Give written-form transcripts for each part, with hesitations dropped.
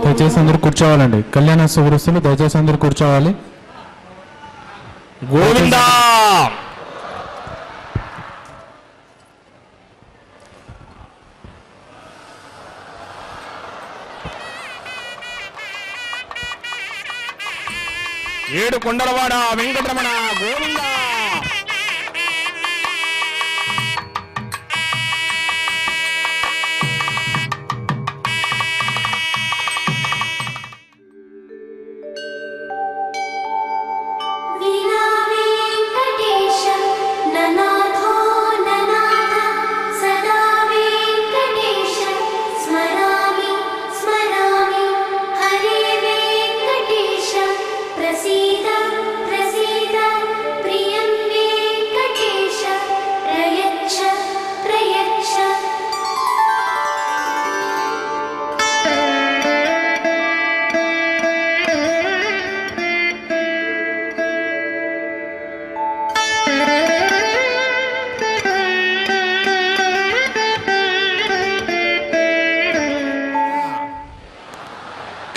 దయచేసి అందరూ కూర్చోవాలండి. కళ్యాణ సువృస్తులు దయచేసి అందరూ కూర్చోవాలి. గోవిందా ఏడు కొండలవాడ వెంకటరమణ గోవిందా.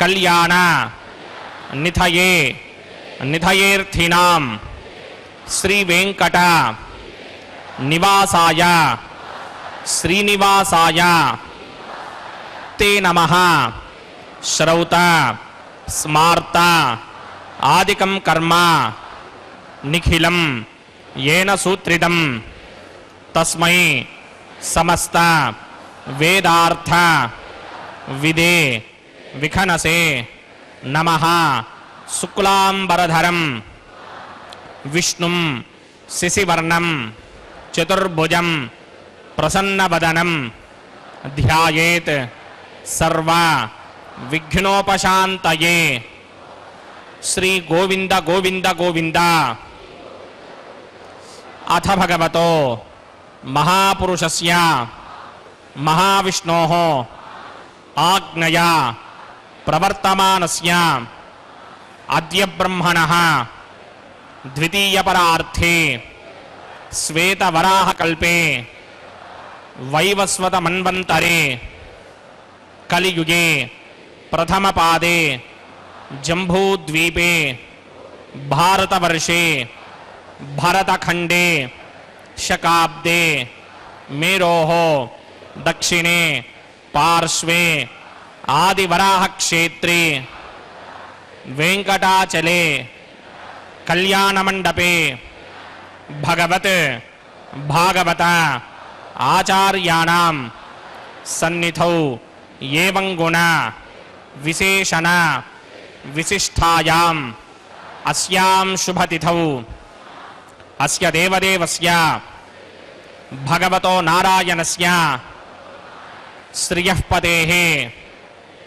कल्याण निधये निधयेर्थिनां श्री वेंकट निवासाय श्रीनिवासाय ते नमः। श्रौत स्मार्त आदिकं कर्म निखिलं येन सूत्रितं तस्मै समस्त वेदार्थ विदे विखनसे नमः। शुक्लांबरधरं विष्णुं शिशिवर्णं चतुर्भुजं प्रसन्नवदनं ध्यायेत् सर्व विघ्नोपशान्तये। श्री गोविंद गोविंद गोविंद। अथ भगवतो महापुरुषस्य महाविष्णोः आज्ञया प्रवर्तमानस्य अद्य ब्रह्मणः द्वितीयपरार्थे श्वेतवराहकल्पे वैवस्वतमन्वन्तरे कलियुगे प्रथमपादे जम्बूद्वीपे भारतवर्षे भरतखण्डे शकाब्दे मेरोः दक्षिणे पार्श्वे आदिवराह क्षेत्रे वेंकटाचले कल्याण मंडपे भगवत भागवत आचार्याणां सन्निधौ एवं गुण विशेषण विशिष्टायाम् अस्यां शुभतिथौ अस्य देवदेवस्य भगवतो नारायणस्य श्रियः पतेः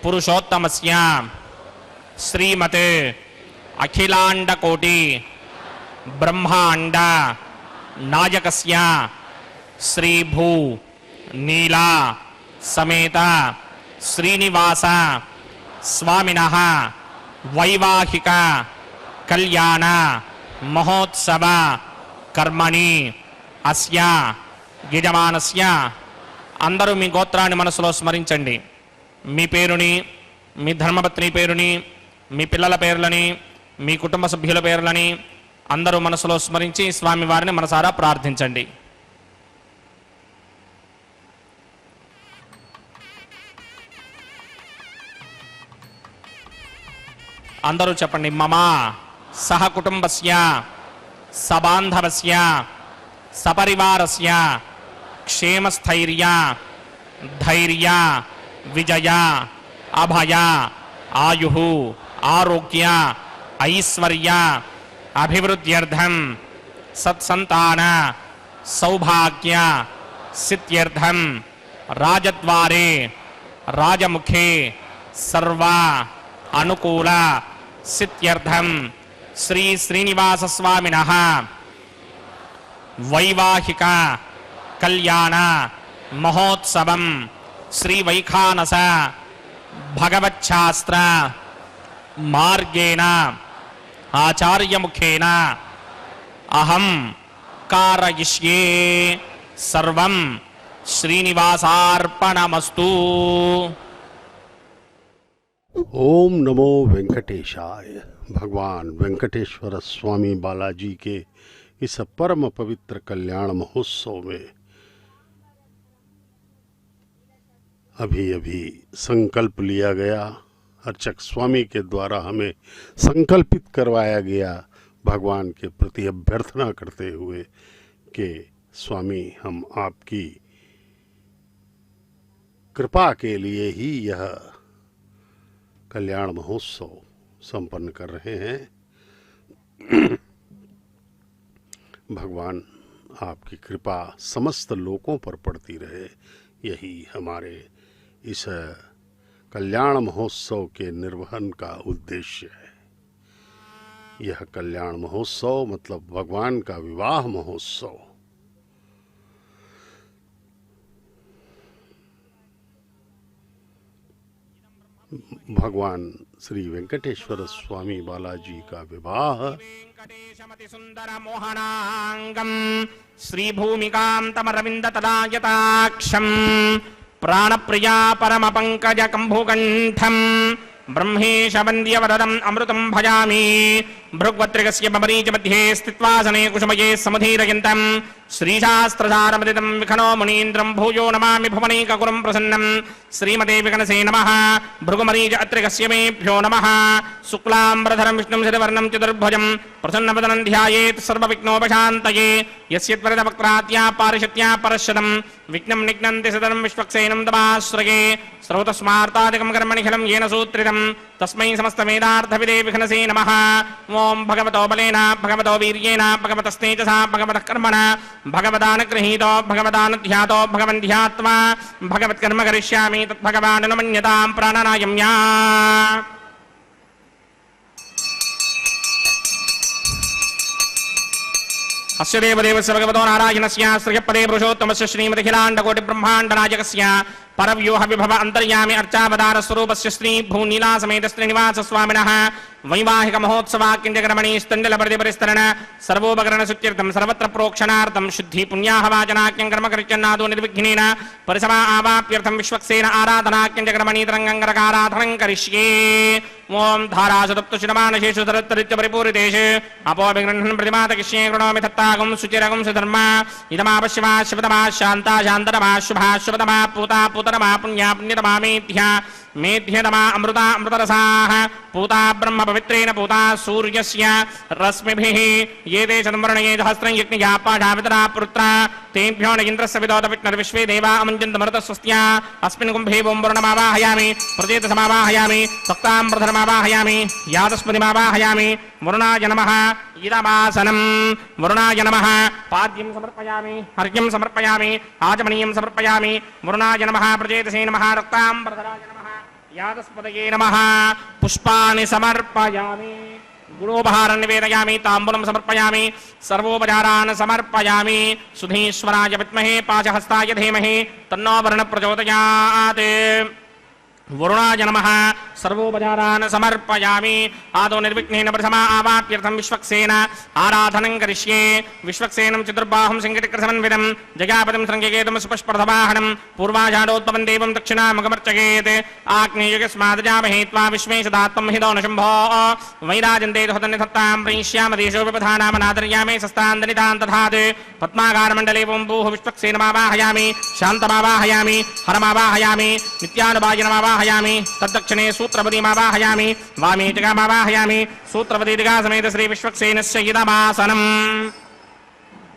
पुरुषोत्तमस्य श्रीमते अखिलांडकोटि ब्रह्मांड नायकस्य श्रीभू नीला समेत श्रीनिवास स्वामिनः वैवाहिक कल्याण महोत्सव कर्मणि అస్య యజమానస్య అందరూ మీ గోత్రాన్ని మనసులో స్మరించండి. మీ పేరుని, మీ ధర్మపత్ని పేరుని, మీ పిల్లల పేర్లని, మీ కుటుంబ సభ్యుల పేర్లని అందరూ మనసులో స్మరించి స్వామివారిని మనసారా ప్రార్థించండి. అందరూ చెప్పండి. మమ సహ కుటుంబస్య సబాంధవస్య సపరివారస్య క్షేమస్థైర్య ధైర్య విజయ అభయ ఆయుః ఆరోగ్య ఐశ్వర్య అభివృద్ధ్యర్థం సత్సంతాన సౌభాగ్య సిద్ధ్యర్థం రాజద్వారే రాజముఖే సర్వ అనుకూల సిద్ధ్యర్థం శ్రీ శ్రీనివాస స్వామినః వైవాహిక కళ్యాణ మహోత్సవం శ్రీ వైఖానస భగవచ్ఛాస్త్ర మార్గేణ ఆచార్యముఖేన అహం కారయిష్యే సర్వం శ్రీనివాసార్పణమస్తు. ओम नमो वेंकटेशाय। भगवान वेंकटेश्वर स्वामी बालाजी के इस परम पवित्र कल्याण महोत्सव में अभी अभी संकल्प लिया गया, अर्चक स्वामी के द्वारा हमें संकल्पित करवाया गया भगवान के प्रति अभ्यर्थना करते हुए कि स्वामी हम आपकी कृपा के लिए ही यह कल्याण महोत्सव संपन्न कर रहे हैं। भगवान आपकी कृपा समस्त लोगों पर पड़ती रहे, यही हमारे इस कल्याण महोत्सव के निर्वहन का उद्देश्य है। यह कल्याण महोत्सव मतलब भगवान का विवाह महोत्सव। भगवान श्री वेंकटेश्वर स्वामी बालाजी का विवाह वेंकटेशमति सुंदर मोहनांगम श्रीभूमिकांतमरविंदतदायताक्षं प्राणप्रिया परम पंकज कंभुकंठम ब्रह्मेश वंद्यवरदम अमृतं भजामि भृग्वत्रिकस्य बबरीच मध्ये स्थित्वासने कुसुमये समुदीरयन्तं श्रीशास्त्रधारमदितं विखनो मुनीन्द्रं भूयो नमामि भुवनैकगुरुं प्रसन्नं श्रीमते विकनसे नमः भृगुमरीच अत्रिकस्य मेभ्यो नमः शुक्लाम्बरधरं विष्णुं शशिवर्णं चतुर्भुजं प्रसन्नवदनं ध्यायेत् सर्वविघ्नोपशान्तये यस्य त्वरितवक्त्रात्या पारिषत्या परश्वतं विघ्नं निघ्नन्ति सदनं विश्वक्सेनं तमाश्रये स्रौतस्मार्तादिकं कर्मणिखिलं येन सूत्रितं तस्मै समस्तवेदार्थविदे विघ्नसे नमः। ओं भगवतो बलेन भगवतो वीर्येण भगवतस्तेजसा भगवतः कर्मणा भगवदानुगृहीतो भगवदानुध्यातो भगवन् ध्यात्वा भगवत्कर्म करिष्यामि तद्भगवानुमन्यतां प्राणनायम्या। अस्य देवदेवस्य भगवतो नारायणस्य श्रियपदे पुरुषोत्तमस्य श्रीमदखिलाण्डकोटिब्रह्माण्डनायकस्य परव्यूह विभव अंतर्यामि अर्चावतार स्वरूपस्य श्री भूनीला समेत श्रीनिवास स्वामिनः वैवाहिक महोत्सवाक्यंजकर्मणि स्तंडल परिस्तरण सर्वोपकरण सुत्यर्थं सर्वत्र प्रोक्षणार्थं शुद्धि पुण्याहवाचनाक्यं कर्म करिष्यन्नादो निर्विघ्नेन परिसमा आवाप्यर्थं विश्वक्सेन आराधनाक्यंजकर्मणि तरंगंगरकाराधनं करिष्ये। ओं धारासुतप्तुशिरमानशेषु सरत्तरित्य परिपूरितेषु अपोभिगृह्णन् प्रतिमातकिष्ये कृणोमि तत्तागुं सुचिरगुं सुधर्मा इदमापश्यमा शिवतमा शान्ता शान्तरमा शुभा शुभतमा पूता पूतरमा पुण्या पुण्यतमा मेध्या मेध्यतमा अमृता अमृतरसाः पूता ब्रह्म पवित्रेण पूता सूर्यस्य रश्मिभिः ये ते चतुर्वर्णये सहस्रं यज्ञया पाठावितरा पुत्रा तेभ्यो न इन्द्रस्य विदोत विष्णुर्विश्वे देवा अमञ्जन्तमरुतस्वस्त्या अस्मिन् कुम्भे वों वरुणमावाहयामि प्रजेतसमावाहयामि सक्ताम्रधर्मावाहयामि यादस्पतिमावाहयामि वरुणाय नमः इदमासनं वरुणाय नमः पाद्यं समर्पयामि अर्घ्यं समर्पयामि आचमनीयं समर्पयामि वरुणाय नमः प्रजेतसे नमः रक्ताम्बरधराय नमः यादस्पतये नमः पुष्पाणि समर्पयामि गुणोपहारं निवेदयामि ताम्बूलं समर्पयामि सर्वोपचारान् समर्पयामि सुधीश्वराय विद्महे पाशहस्ताय धीमहि तन्नो वरुणः प्रचोदयात् वरुणाय नमः सर्वोपचारान् समर्पयामि आदौ निर्विघ्नेन प्रथमा आवाप्यर्थं विश्वक्सेन आराधनं करिष्ये विश्वक्सेनं चतुर्बाहुं सिंहटिकृसमन्वितं जयापतिं शृङ्गकेतुं सुपुष्पप्रथवाहनं पूर्वाषाढोद्भवं देवं दक्षिणामुखमर्चयेत् आग्नेयुगस्मादजामहे त्वा विश्वेशदात्मं हिदो न शम्भो वैराजन्ते धुतन्निधत्तां प्रयिष्यामदेशो विपधानामनादर्यामे सस्तान्दनितां तथात् पद्माकारमण्डले वोम्बूः विश्वक्सेनमावाहयामि शान्तमावाहयामि हरमावाहयामि नित्यानुभाजनमावाहयामि तद्दक्षिणे सूत्रपदीमावाहयामि वामे टिकामावाहयामि सूत्रपदी टिका समेत श्री विश्वक्सेनस्य इदमासनम्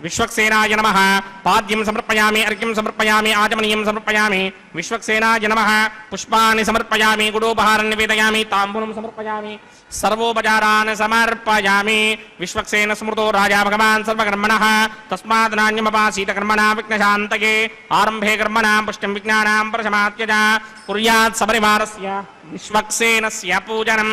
विश्वक्सेनाय नमः पाद्यं समर्पयामि अर्घ्यं समर्पयामि आचमनीयं समर्पयामि विश्वक्सेनाय नमः पुष्पाणि समर्पयामि गुडोपहारं निवेदयामि ताम्बूलं समर्पयामि सर्वोपचारान् समर्पयामि विश्वक्सेन स्मृतो राजा भगवान् सर्वकर्मणः तस्मात् नान्यमपासीत कर्मणा विघ्नशान्तये आरम्भे कर्मणां पुष्टिं विज्ञानां प्रशमात्यज कुर्यात् सपरिवारस्य विश्वक्सेनस्य पूजनं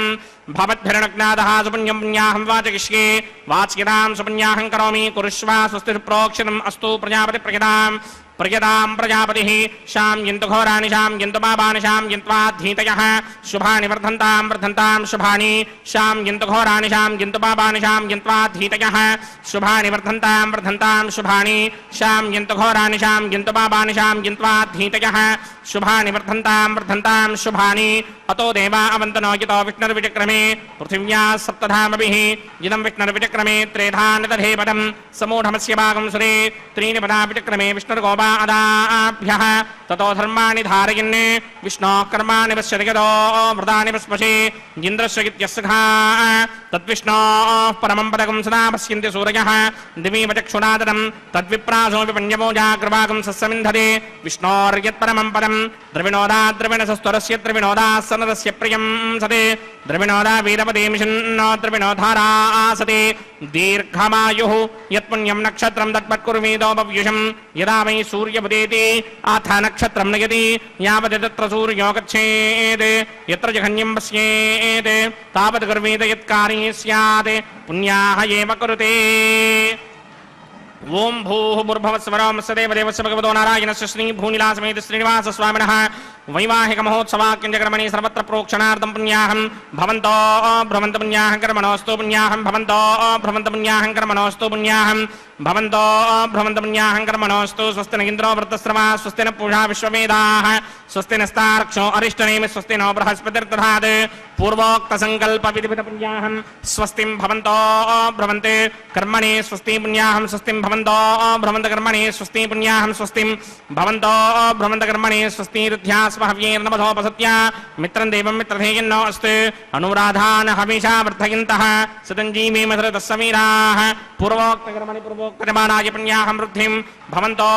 भवद्भिर्नग्नादः सुपुण्यं पुण्याहं वाचयिष्ये वाच्यतां सुपुण्याहं करोमि कुरुष्व स्वस्ति प्रोक्षितम् अस्तु प्रजापति प्रयतां प्रजापतिः शाम्यन्तु घोराणि शाम्यन्तु पापानि शाम्यन्त्वाद्धीतयः शुभानि वर्धन्तां शुभानि शाम्यन्तु घोराणि शाम्यन्तु पापानि शाम्यन्त्वाद्धीतयः शुभानि वर्धन्तां शुभानि शाम्यन्तु घोराणि शाम्यन्तु पापानि शाम्यन्त्वाद्धीतयः शुभानि वर्धन्तां शुभानि अतो देवा अवन्तनो यतो विष्णुर्विचक्रमे पृथिव्या सप्तधामभिः इदं विष्णुर्विचक्रमे त्रेधा निदधे पदं समूढमस्य भागं सुरे त्रीणि पदा विचक्रमे विष्णुर्गोपा अदाभ्यः ततो धर्माणि धारयन् विष्णोः कर्माणि पश्यति यतो व्रतानि पस्पशे इन्द्रस्य इत्यस्सखा तद्विष्णोः परमं पदकं सदा पश्यन्ति सूरयः दिवीव चक्षुरादनं तद्विप्रासोऽपि पञ्चमोजाग्रभागं सस्यमिन्धते विष्णोर्यत्परमं पदं द्रविणोदा द्रविणसस्तुरस्य द्रविणोदासनदस्य प्रियं सते द्रविणोदा वीरपदे मिषन्नो द्रविणोधारा आसते दीर्घमायुः यत्पुण्यं नक्षत्रं तत्पत्कुर्वीदोपव्युषं यदा वै सूर्यमुदेति अथ नक्षत्रं नयति यावत् तत्र सूर्यो गच्छेत् यत्र जघन्यं पश्येत् तावत् कुर्वीत यत्कारी स्यात् पुण्याः एव कुरुते ओं भूः भूर्भुवस्वरं सदेवदेवस्य भगवतो नारायणस्य श्रीभूनिलासमेत श्रीनिवासस्वामिनः वैवाहिक महोत्सवाक्यञ्जकर्मणि सर्वत्र प्रोक्षणार्थं पुण्याहं भवन्तो भ्रमन्त पुण्याहं कर्मणोऽस्तु पुण्याहं भवन्तो भ्रमन्त पुण्याहं कर्मणोऽस्तु पुण्याहं भवन्तो भ्रमन्त पुण्याहं कर्मणोऽस्तु स्वस्ति न इन्द्रो वृत्तस्रवा स्वस्ति न पूषा विश्ववेदाः स्वस्ति नस्तार्क्ष्यो अरिष्टनेमि स्वस्ति नो बृहस्पतिर्दधात् पूर्वोक्तसङ्कल्पविधिविध पुण्याहं स्वस्तिं भवन्तो भ्रमन्ते कर्मणि स्वस्ति पुण्याहं स्वस्तिं भवन्तो भ्रमन्त कर्मणि स्वस्ति पुण्याहं स्वस्तिं भवन्तो भ्रमन्त कर्मणि स्वस्ति हव्येर्नमधोपसत्य मित्रं देवं मित्रधेयन्नो अस्ति अनुराधान् हविषा वर्धयन्तः सतञ्जीवी मधुरतः समीराः पूर्वोक्तकर्मणि पूर्वोक्तमानाय पुण्याहं वृद्धिं भवन्तो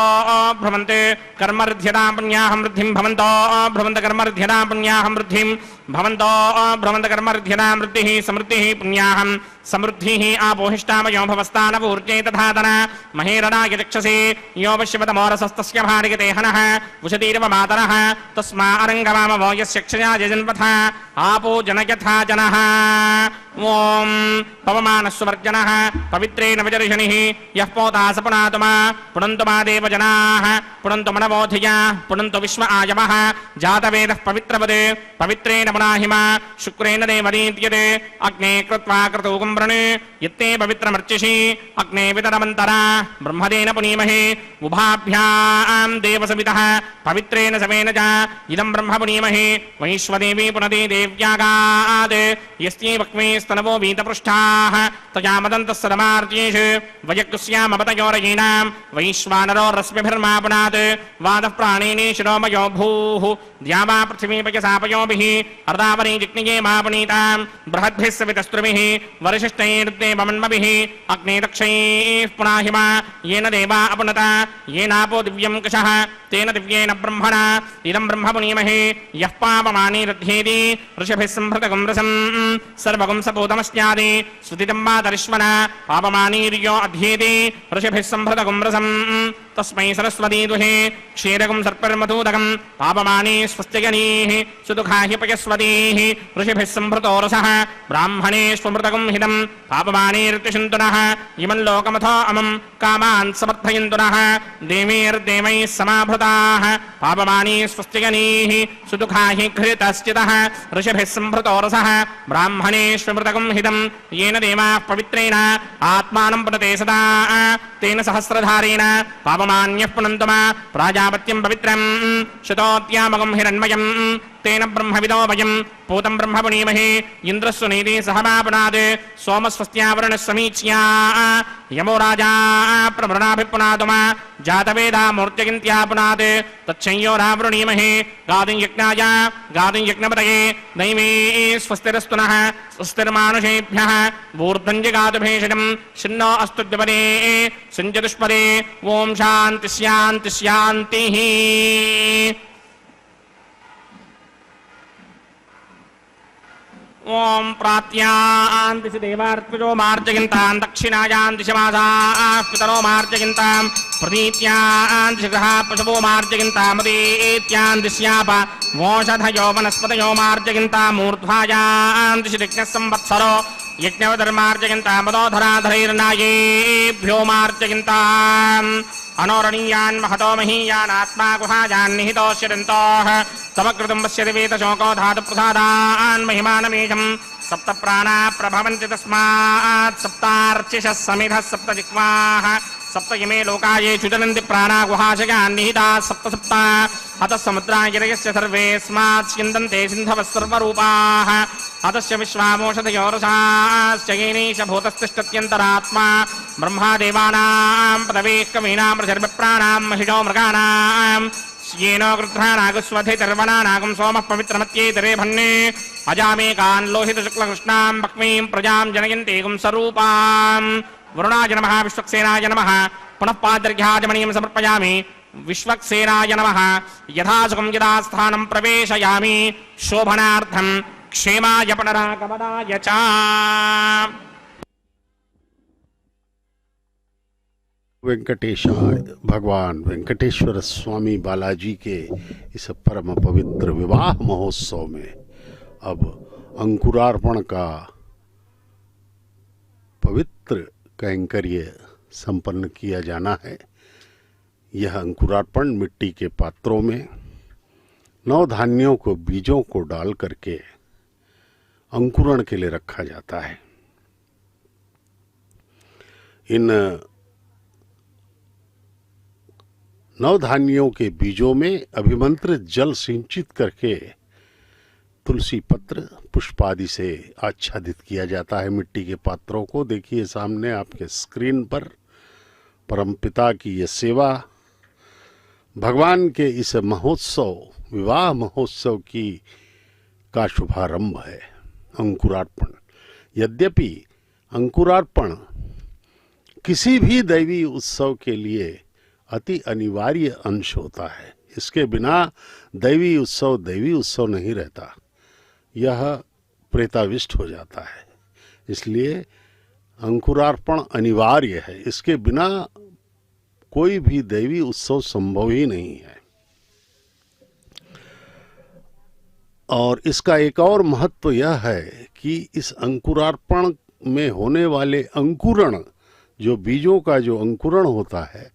भ्रमन्ते कर्मर्ध्यतां पुण्याहं वृद्धिं भवन्तो भ्रमन्त कर्मर्ध्यतां पुण्याहं वृद्धिं भवन्तो भ्रमन्त कर्मर्ध्यतां वृद्धिः समृद्धिः पुण्याहं समृद्धिः आपोहिष्टामयो भवस्तानपूर्जे तथातन महेरणाय चक्षसे यो पश्यपतमोरसस्तस्य भार्यते हनः उषतीरव मातरः तस्मा अरङ्गमामवो यस्य क्षया यजन्वथ आपो जनयथा जनः ॐ पवमानस्वर्जनः पवित्रेण विजर्षणिः यः पोता स पुनातुमा पुनन्तु मा देवजनाः पुनन्तु मनवोधिया पुनन्तु विश्व आयवः जातवेदः पवित्रवत् पवित्रेण पुनाहिमा शुक्रेण देवदीत्यते अग्ने कृत्वा क्रतूकं वृणे यत्ते पवित्रमर्चिषि अग्ने वितरमन्तरा ब्रह्मदेन पुनीमहे उभाभ्यां देवसवितः पवित्रेण समेन च इदं ब्रह्म पुनीमहे वैश्वदेवी पुनदे देव्यागात् यस्यै वक्मे स्तनवो वीतपृष्ठाः तजामदन्तस्सदमार्त्येषु वयक्स्यामपतयोरयीनां वैश्वानरो रश्मिभिर्मापुनात् वादः प्राणेने शिरोमयो भूः द्यावा पृथिवीपयसापयोभिः अर्धावरी जिग्निये मापुनीतां बृहद्भिः सवितस्त्रुभिः वरिशिष्टैर्देवमन्मभिः अग्ने दक्षैः पुनाहिमा येन देवा अपुनता येनापो दिव्यं कषः तेन दिव्येन ब्रह्मणा इदं ब्रह्म पुनीमहे यः पापमानीरध्येति ऋषिभिः संभृतगं रसं सर्वगं सपूतमस्यादि सुदितं मातरिश्वना पापमानीर्यो अध्येति ऋषिभिः संभृतगं रसं तस्मै सरस्वती दुहे क्षीरगं सर्पिर्मधूदकं पापमानी स्वस्त्यगनीः सुदुःखा हि पयस्वतीः ऋषिभिः संभृतो रसः ब्राह्मणेष्वमृतगं हितं पापमानीर्तिषन्तुनः इमं लोकमथो अमं कामान् समर्थयन्तुनः देवीर्देवैः समाभृताः पापमानी स्वस्त्यगनीः सुदुःखा हि घृतश्चितः ऋषिभिः संभृतो रसः ब्राह्मणेष्वमृतगं हितं येन देवाः पवित्रेण आत्मानं पुनते सदा तेन सहस्रधारेण पापमान्यः पुनन्तु मा प्राजापत्यं पवित्रं शतोत्यामगं हिरण्मयं तेन ब्रह्मविदो वयं पूतं ब्रह्म पुनीमहे इन्द्रस्य नीति सहमापुनात् सोमस्वस्त्यावरणः समीच्या यमो राजा प्रवृणाभिपुनातु मा जातवेदा मूर्त्यगिन्त्यापुनात् तच्छंयोरावृणीमहे गादिं यज्ञाय गादिं यज्ञपतये दैवे स्वस्तिरस्तु नः स्वस्तिर्मानुषेभ्यः ऊर्ध्वञ्जगातु भेषजं शिन्नो अस्तु द्विपदे सञ्चतुष्पदे ॐ शान्ति शान्ति शान्तिः। ओम प्रात्यां दिशि देवार्त्मजो मार्जयन्तां दक्षिणायां दिशि मासाः पितरो मार्जयन्तां प्रतीत्यां दिशि ग्रहाः पशवो मार्जयन्तां मदेत्यां दिश्याप वोषधयो वनस्पतयो मार्जयन्तां मूर्ध्वायां दिशि दिक्नः संवत्सरो यज्ञवधर्मार्जयन्तां मदोधराधरैर्नायेभ्यो मार्जयन्ताम् अनोरणीयान् महतो महीयान् आत्मा गुहायान् निहितोऽश्यदन्तोः तमकृतं पश्यति वेदशोको धातुप्रसादान् महिमानमेषं सप्त प्राणा प्रभवन्ति तस्मात् सप्तार्चिषः समिधः सप्त जिह्वाः सप्त इमे लोकाये चुचलन्ति प्राणा गुहाशयान् निहिताः सप्त सप्त अतः समुद्रागिरयस्य सर्वेऽस्मात् स्यन्दन्ते सिन्धवः सर्वरूपाः अतस्य विश्वामोषधयो रसाश्च येनैष भूतस्तिष्ठत्यन्तरात्मा ब्रह्मादेवानां पदवेः कवीनां प्रजर्भिप्राणां महिषो मृगाणां येनो गृध्रानागस्वधितर्वणानागं सोमः पवित्रमत्येतरे भन्ने अजामेकान् लोहितशुक्लकृष्णां भक्मीं प्रजां जनयन्तीगुं स्वरूपां वरुणाय नमः विश्वक्सेनाय नमः पुनः पादर्घ्याजमणीं समर्पयामि विश्वक्सेनाय नमः यथासुखं यदा स्थानं प्रवेशयामि शोभनार्थं क्षेमाय पुनरागमनाय च। वेंकटेशाय भगवान वेंकटेश्वर स्वामी बालाजी के इस परम पवित्र विवाह महोत्सव में अब अंकुरार्पण का पवित्र कैंकर्य संपन्न किया जाना है। यह अंकुरार्पण मिट्टी के पात्रों में नवधान्यों को बीजों को डाल करके अंकुरण के लिए रखा जाता है। इन नवधान्यों के बीजों में अभिमंत्रित जल सिंचित करके तुलसी पत्र पुष्पादि से आच्छादित किया जाता है मिट्टी के पात्रों को। देखिए सामने आपके स्क्रीन पर परमपिता की यह सेवा भगवान के इस महोत्सव विवाह महोत्सव की का शुभारंभ है अंकुरार्पण। यद्यपि अंकुरार्पण किसी भी दैवी उत्सव के लिए अति अनिवार्य अंश होता है, इसके बिना दैवी उत्सव नहीं रहता, यह प्रेताविष्ट हो जाता है। इसलिए अंकुरार्पण अनिवार्य है, इसके बिना कोई भी दैवी उत्सव संभव ही नहीं है। और इसका एक और महत्व यह है कि इस अंकुरार्पण में होने वाले अंकुरण, जो बीजों का जो अंकुरण होता है,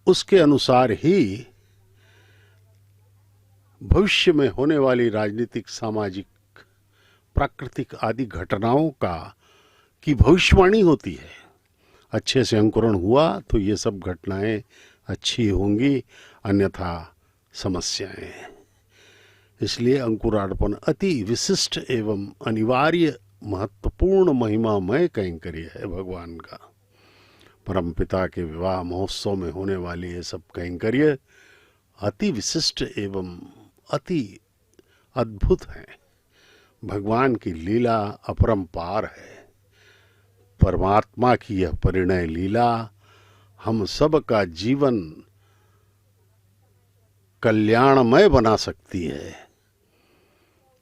उसके अनुसार ही भविष्य में होने वाली राजनीतिक, सामाजिक, प्राकृतिक आदि घटनाओं की भविष्यवाणी होती है। अच्छे से अंकुरण हुआ तो ये सब घटनाएं अच्छी होंगी, अन्यथा समस्याएं। इसलिए अंकुरार्पण अति विशिष्ट एवं अनिवार्य महत्वपूर्ण महिमामय कैंकर्य है भगवान का। परमपिता के विवाह महोत्सव में होने वाली ये सब कैंकर्य अति विशिष्ट एवं अति अद्भुत हैं। भगवान की लीला अपरंपार है। परमात्मा की यह परिणय लीला हम सब का जीवन कल्याणमय बना सकती है।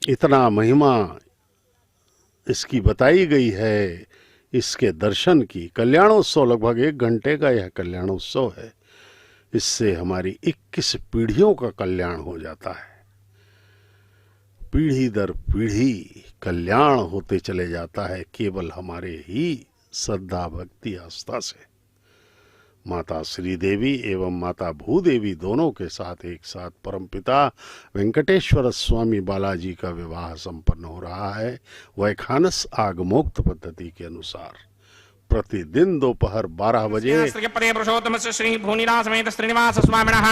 इतना महिमा इसकी बताई गई है। इसके दर्शन की कल्याणोत्सव लगभग 1 घंटे का यह कल्याणोत्सव है। इससे हमारी 21 पीढ़ियों का कल्याण हो जाता है। पीढ़ी दर पीढ़ी कल्याण होते चले जाता है केवल हमारे ही श्रद्धा भक्ति आस्था से। माता श्री देवी एवं माता भूदेवी दोनों के साथ एक साथ परमपिता वेंकटेश्वर स्वामी बालाजी का विवाह संपन्न हो रहा है वैखानस आगमोक्त पद्धति के अनुसार। प्रतिदिन दोपहर 12 बजे पदे पुरुषोत्तमस्य श्री भूनिला समेत श्रीनिवास स्वामिनः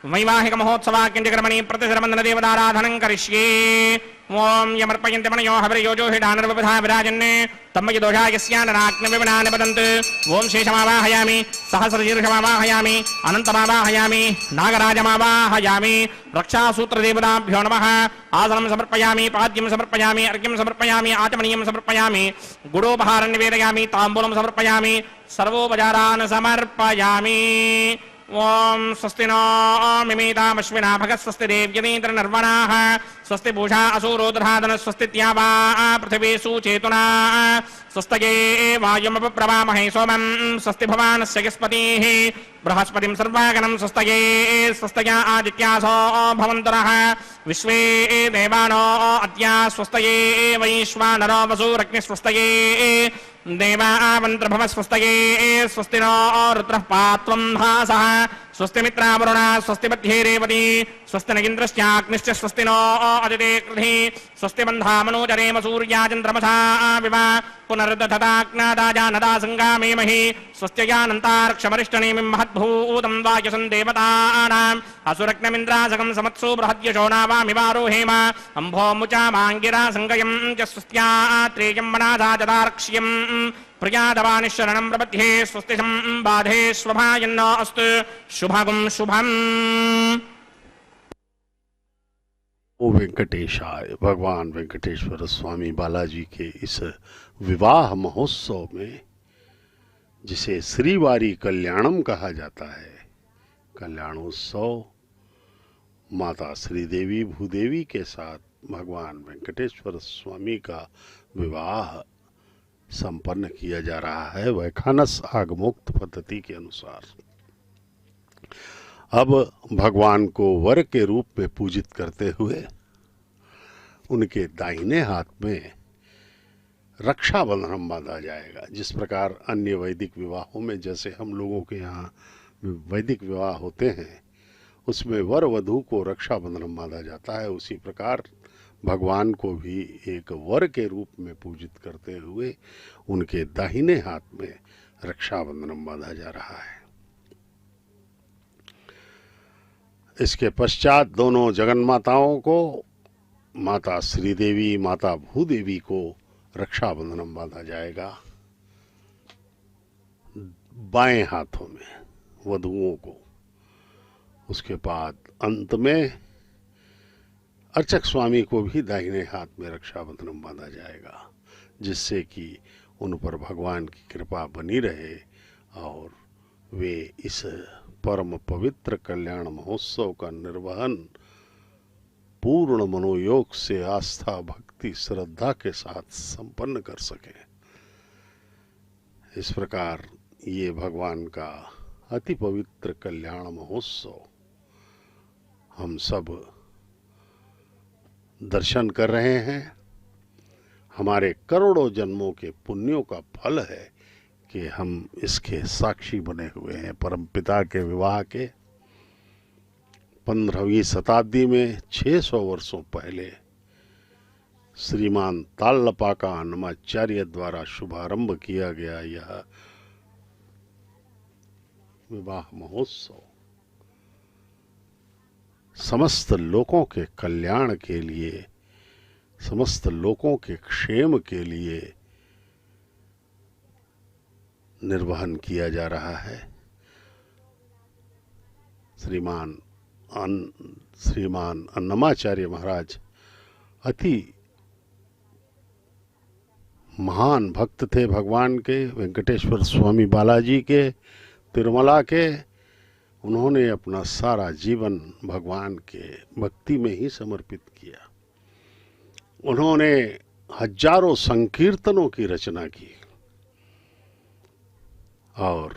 वैवाहिक महोत्सवाकिंजकर्मणि प्रतिशरबन्धन देवताराधनं करिष्ये। ओम यमर्पयन्ते मनयो हविर्योजो हिडानर्वधा विराजन्ने तम्मय दोषाय यस्यानराग्नविवनानि वदन्त। ओम शेषमावाहयामि सहस्रशीर्षमावाहयामि अनन्तमावाहयामि नागराजमावाहयामि। रक्षासूत्रदेवताभ्यो नमः। आसनं समर्पयामि पाद्यं समर्पयामि अर्घ्यं समर्पयामि आचमनीयं समर्पयामि गुडोपहारं निवेदयामि ताम्बूलं समर्पयामि सर्वोपचारान् समर्पयामि। ओम स्वस्ति नो मिमीतामश्विना भगत् स्वस्ति देव्यनीन्द्र नर्वणाः स्वस्ति पूषा असुरोदधादन स्वस्ति त्यावा पृथिवीषु चेतुना स्वस्तये वायुमपप्रवामहे सोमं स्वस्ति भवानस्य यस्पतिः बृहस्पतिं सर्वागणं स्वस्तये स्वस्तया आदित्यासो भवन्तरः विश्वे देवानो अद्या स्वस्तये वैश्वानरो वसुरग्निः स्वस्तये देवावन्त्रभव स्वस्तये स्वस्ति नो रुद्रः पात्वं भासः स्वस्ति मित्रावरुणा स्वस्ति मध्ये रेवती स्वस्ति न इन्द्रश्चाग्निश्च स्वस्ति नो अदिते कृधि स्वस्ति बन्धामनोजरेम सूर्याचन्द्रमसा विवा पुनर्दधताग्नादाजानदा सङ्गामेमहि स्वस्त्ययानन्तार्क्षमरिष्टनेमिं महद्भूतं वायुसं देवतानाम् असुरग्नमिन्द्रासकं समत्सु बृहद्यशो नावामिवारोहेम अम्भोमुचामाङ्गिरा सङ्गयं च स्वस्त्यात्रेयं वनादाजदार्क्ष्यम् प्रियादवानिशरणं प्रपद्ये स्वस्ति सम्बाधे स्वभायन्न अस्तु शुभगुं शुभम्। ओ वेंकटेशाय। भगवान वेंकटेश्वर स्वामी बालाजी के इस विवाह महोत्सव में जिसे श्रीवारी कल्याणम कहा जाता है, कल्याणोत्सव माता श्रीदेवी भूदेवी के साथ भगवान वेंकटेश्वर स्वामी का विवाह संपन्न किया जा रहा है वैखानस आगमोक्त पद्धति के अनुसार। अब भगवान को वर के रूप में पूजित करते हुए उनके दाहिने हाथ में रक्षाबंधन बांधा जाएगा। जिस प्रकार अन्य वैदिक विवाहों में जैसे हम लोगों के यहाँ वैदिक विवाह होते हैं उसमें वर वधू को रक्षाबंधन बांधा जाता है, उसी प्रकार भगवान को भी एक वर के रूप में पूजित करते हुए उनके दाहिने हाथ में रक्षाबंधन बांधा जा रहा है। इसके पश्चात दोनों जगन्माताओं को माता श्रीदेवी माता भूदेवी को रक्षाबंधन बांधा जाएगा बाएं हाथों में वधुओं को। उसके बाद अंत में अर्चक स्वामी को भी दाहिने हाथ में रक्षाबंधन बांधा जाएगा, जिससे कि उन पर भगवान की कृपा बनी रहे और वे इस परम पवित्र कल्याण महोत्सव का निर्वहन पूर्ण मनोयोग से आस्था भक्ति श्रद्धा के साथ संपन्न कर सके। इस प्रकार ये भगवान का अति पवित्र कल्याण महोत्सव हम सब दर्शन कर रहे हैं। हमारे करोड़ों जन्मों के पुण्यों का फल है कि हम इसके साक्षी बने हुए हैं। परमपिता के विवाह के 15वीं शताब्दी में 600 वर्षों पहले श्रीमान तालपाका अन्नमाचार्य द्वारा शुभारंभ किया गया यह विवाह महोत्सव समस्त लोगों के कल्याण के लिए समस्त लोगों के क्षेम के लिए निर्वहन किया जा रहा है। श्रीमान अन्नमाचार्य महाराज अति महान भक्त थे भगवान के, वेंकटेश्वर स्वामी बालाजी के, तिरुमला के। उन्होंने अपना सारा जीवन भगवान के भक्ति में ही समर्पित किया। उन्होंने हजारों संकीर्तनों की रचना की और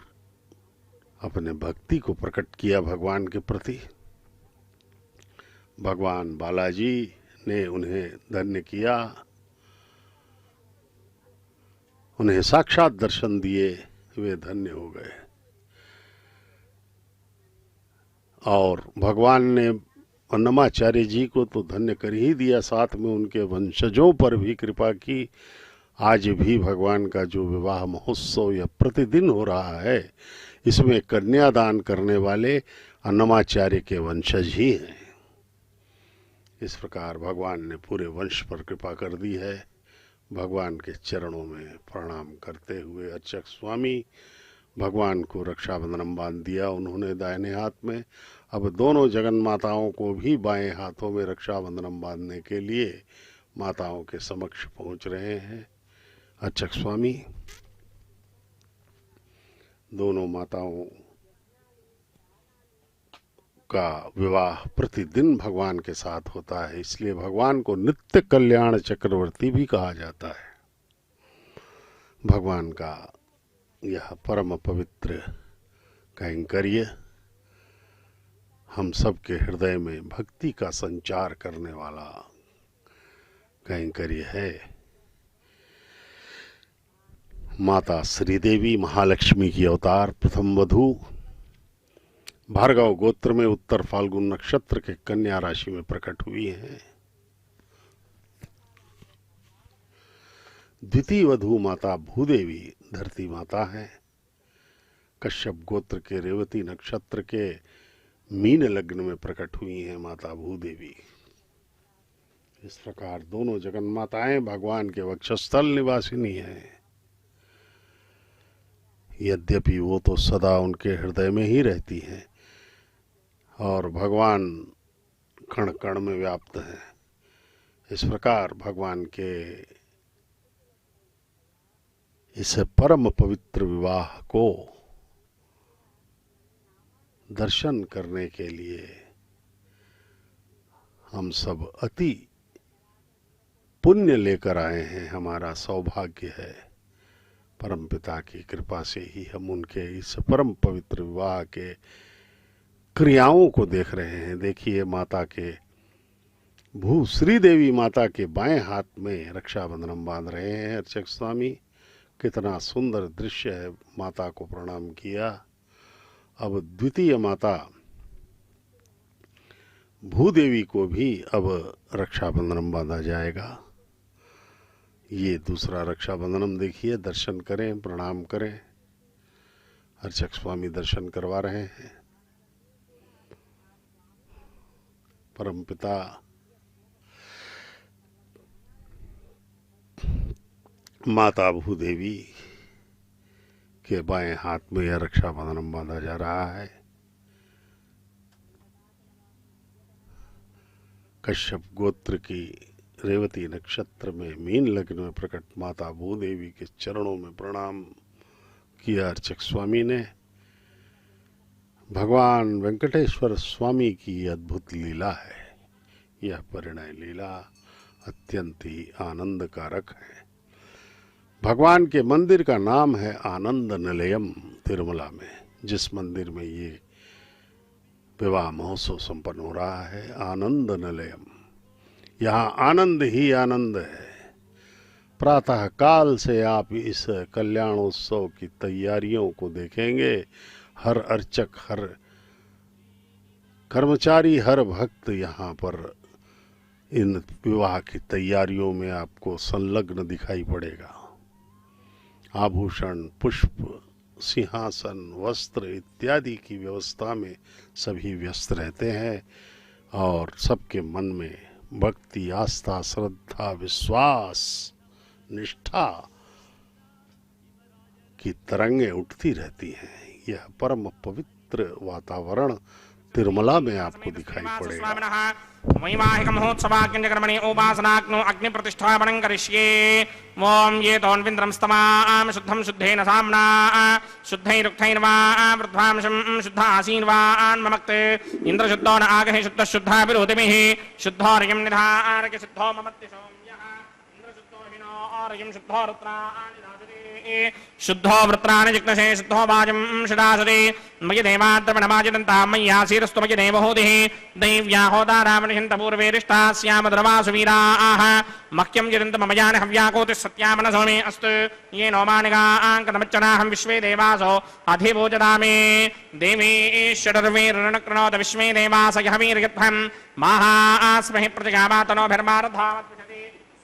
अपने भक्ति को प्रकट किया भगवान के प्रति। भगवान बालाजी ने उन्हें धन्य किया, उन्हें साक्षात दर्शन दिए, वे धन्य हो गए। और भगवान ने अन्नमाचार्य जी को तो धन्य कर ही दिया, साथ में उनके वंशजों पर भी कृपा की। आज भी भगवान का जो विवाह महोत्सव यह प्रतिदिन हो रहा है, इसमें कन्यादान करने वाले अन्नमाचार्य के वंशज ही हैं। इस प्रकार भगवान ने पूरे वंश पर कृपा कर दी है। भगवान के चरणों में प्रणाम करते हुए अर्चक स्वामी भगवान को रक्षाबंधन बांध दिया उन्होंने दाहिने हाथ में। अब दोनों जगन माताओं को भी बाएं हाथों में रक्षाबंधन बांधने के लिए माताओं के समक्ष पहुंच रहे हैं अर्चक स्वामी। दोनों माताओं का विवाह प्रतिदिन भगवान के साथ होता है, इसलिए भगवान को नित्य कल्याण चक्रवर्ती भी कहा जाता है। भगवान का यह परम पवित्र कैंकर्य हम सबके हृदय में भक्ति का संचार करने वाला कैंकर्य है। माता श्रीदेवी महालक्ष्मी की अवतार प्रथम वधू भार्गव गोत्र में उत्तर फाल्गुन नक्षत्र के कन्या राशि में प्रकट हुई हैं। द्वितीय वधू माता भूदेवी धरती माता है। कश्यप गोत्र के रेवती नक्षत्र के मीन लग्न में प्रकट हुई हैं माता भूदेवी। इस प्रकार दोनों जगन माताएं भगवान के वक्षस्थल निवासिनी हैं। यद्यपि वो तो सदा उनके हृदय में ही रहती हैं और भगवान कण कण में व्याप्त हैं। इस प्रकार भगवान के इस परम पवित्र विवाह को दर्शन करने के लिए हम सब अति पुण्य लेकर आए हैं। हमारा सौभाग्य है, परमपिता की कृपा से ही हम उनके इस परम पवित्र विवाह के क्रियाओं को देख रहे हैं। देखिए माता के भू श्रीदेवी माता के बाएं हाथ में रक्षाबंधन बांध रहे हैं अर्चक स्वामी। कितना सुंदर दृश्य है। माता को प्रणाम किया। अब द्वितीय माता भूदेवी को भी अब रक्षाबंधन बांधा जाएगा। ये दूसरा रक्षाबंधनम देखिए, दर्शन करें, प्रणाम करें। अर्चक स्वामी दर्शन करवा रहे हैं। परमपिता माता भूदेवी के बाएं हाथ में यह रक्षाबंधन बांधा जा रहा है। कश्यप गोत्र की रेवती नक्षत्र में मीन लग्न में प्रकट माता भूदेवी के चरणों में प्रणाम किया अर्चक स्वामी ने। भगवान वेंकटेश्वर स्वामी की अद्भुत लीला है। यह परिणय लीला अत्यंत ही आनंदकारक है। भगवान के मंदिर का नाम है आनंद निलयम तिरुमला में, जिस मंदिर में ये विवाह महोत्सव संपन्न हो रहा है। आनंद निलयम, यहाँ आनंद ही आनंद है। प्रातः काल से आप इस कल्याणोत्सव की तैयारियों को देखेंगे। हर अर्चक, हर कर्मचारी, हर भक्त यहाँ पर इन विवाह की तैयारियों में आपको संलग्न दिखाई पड़ेगा। आभूषण, पुष्प, सिंहासन, वस्त्र इत्यादि की व्यवस्था में सभी व्यस्त रहते हैं और सबके मन में भक्ति, आस्था, श्रद्धा, विश्वास, निष्ठा की तरंगें उठती रहती हैं। यह परम पवित्र वातावरण तिरुमला में आपको दिखाई पड़ेगा। वैवाहिक महोत्सवाग्निकर्मणि उपासनाग्नो अग्नि प्रतिष्ठापनं करिष्ये। ओम ये तोन्विन्द्रं स्तमाम शुद्धं शुद्धेन साम्ना शुद्धैरुक्थैर् वा वृद्धांशं शुद्ध आसीन् वा अन्ममक्ते इंद्र शुद्धो न आगहे शुद्ध शुद्धा विरोधिभिः शुद्धोर्यं निधारक शुद्धो ममत्ति सौम्यः इंद्र शुद्धो हिनो आर्यं शुद्धो रुद्राणि शुद्धो वृत्राणि जिग्नसे शुद्धो वाजं शिदासते मयि देवाद्रवणमाजिदन्ता मय्यासीरस्तु मयि देवहोदिः दैव्याहोदारामनिहिन्त पूर्वेरिष्टा स्यामद्रवासु वीराः मह्यं जिरन्त मम यानि हव्याकोतिः सत्यामनसो मे अस्तु ये नोमानिगाङ्कतमच्चनाहं विश्वे देवासो अधिभोजदामे देवी षडर्वेरणकृणोत विश्वे देवास यः वीर्यध्वं माहास्महि प्रतिगामातनोभिर्मारधावत्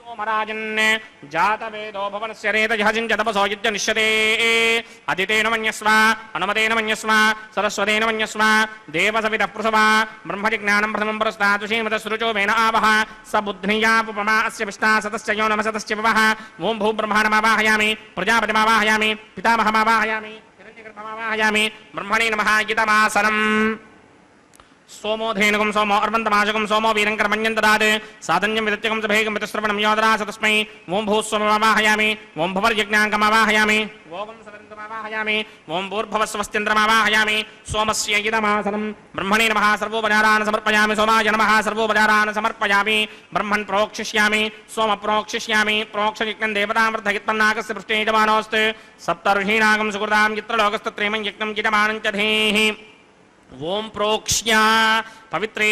सोमराजन् जातवेदो भवनस्य रेतयः तपसो युज्य निश्यते अदितेन मन्यस्व अनुमतेन मन्यस्व सरस्वतेन मन्यस्व देवसवितः प्रसवा ब्रह्मजिज्ञानं प्रथमं पुरस्तात् श्रीमतसुरुचो वेन आवह स बुद्धियापुपमा अस्य विष्टा सतस्य यो नमः सतस्य ववः ॐ भूब्रह्माणमावाहयामि प्रजापतिमावाहयामि पितामहमावाहयामि हिरण्यगर्भमावाहयामि ब्रह्मणे नमः गीतमासनम् सोमो धेनुकं सोमो अर्वन्तमाशकं सोमो वीरङ्करमन्यं ददात् साधन्यं विदत्यकं सभेगं वितश्रवणं योदरास तस्मै ॐ भूस्वमवाहयामि ॐ भवर्यज्ञाङ्कमावाहयामि ओं सदन्तमावाहयामि ॐ भूर्भवस्वस्त्यन्द्रमावाहयामि सोमस्य इदमासनं ब्रह्मणे नमः सर्वोपचारान् समर्पयामि सोमाय नमः सर्वोपचारान् समर्पयामि ब्रह्मन् प्रोक्षिष्यामि सोम प्रोक्षिष्यामि प्रोक्षयज्ञं देवतामर्धयित्पन्नाकस्य पृष्ठे यजमानोऽस्ति सप्तर्षीणागं सुकृतां यत्र लोकस्तत्रेमं यज्ञं यजमानं च धेः ओम प्रोक्ष्या पवित्रे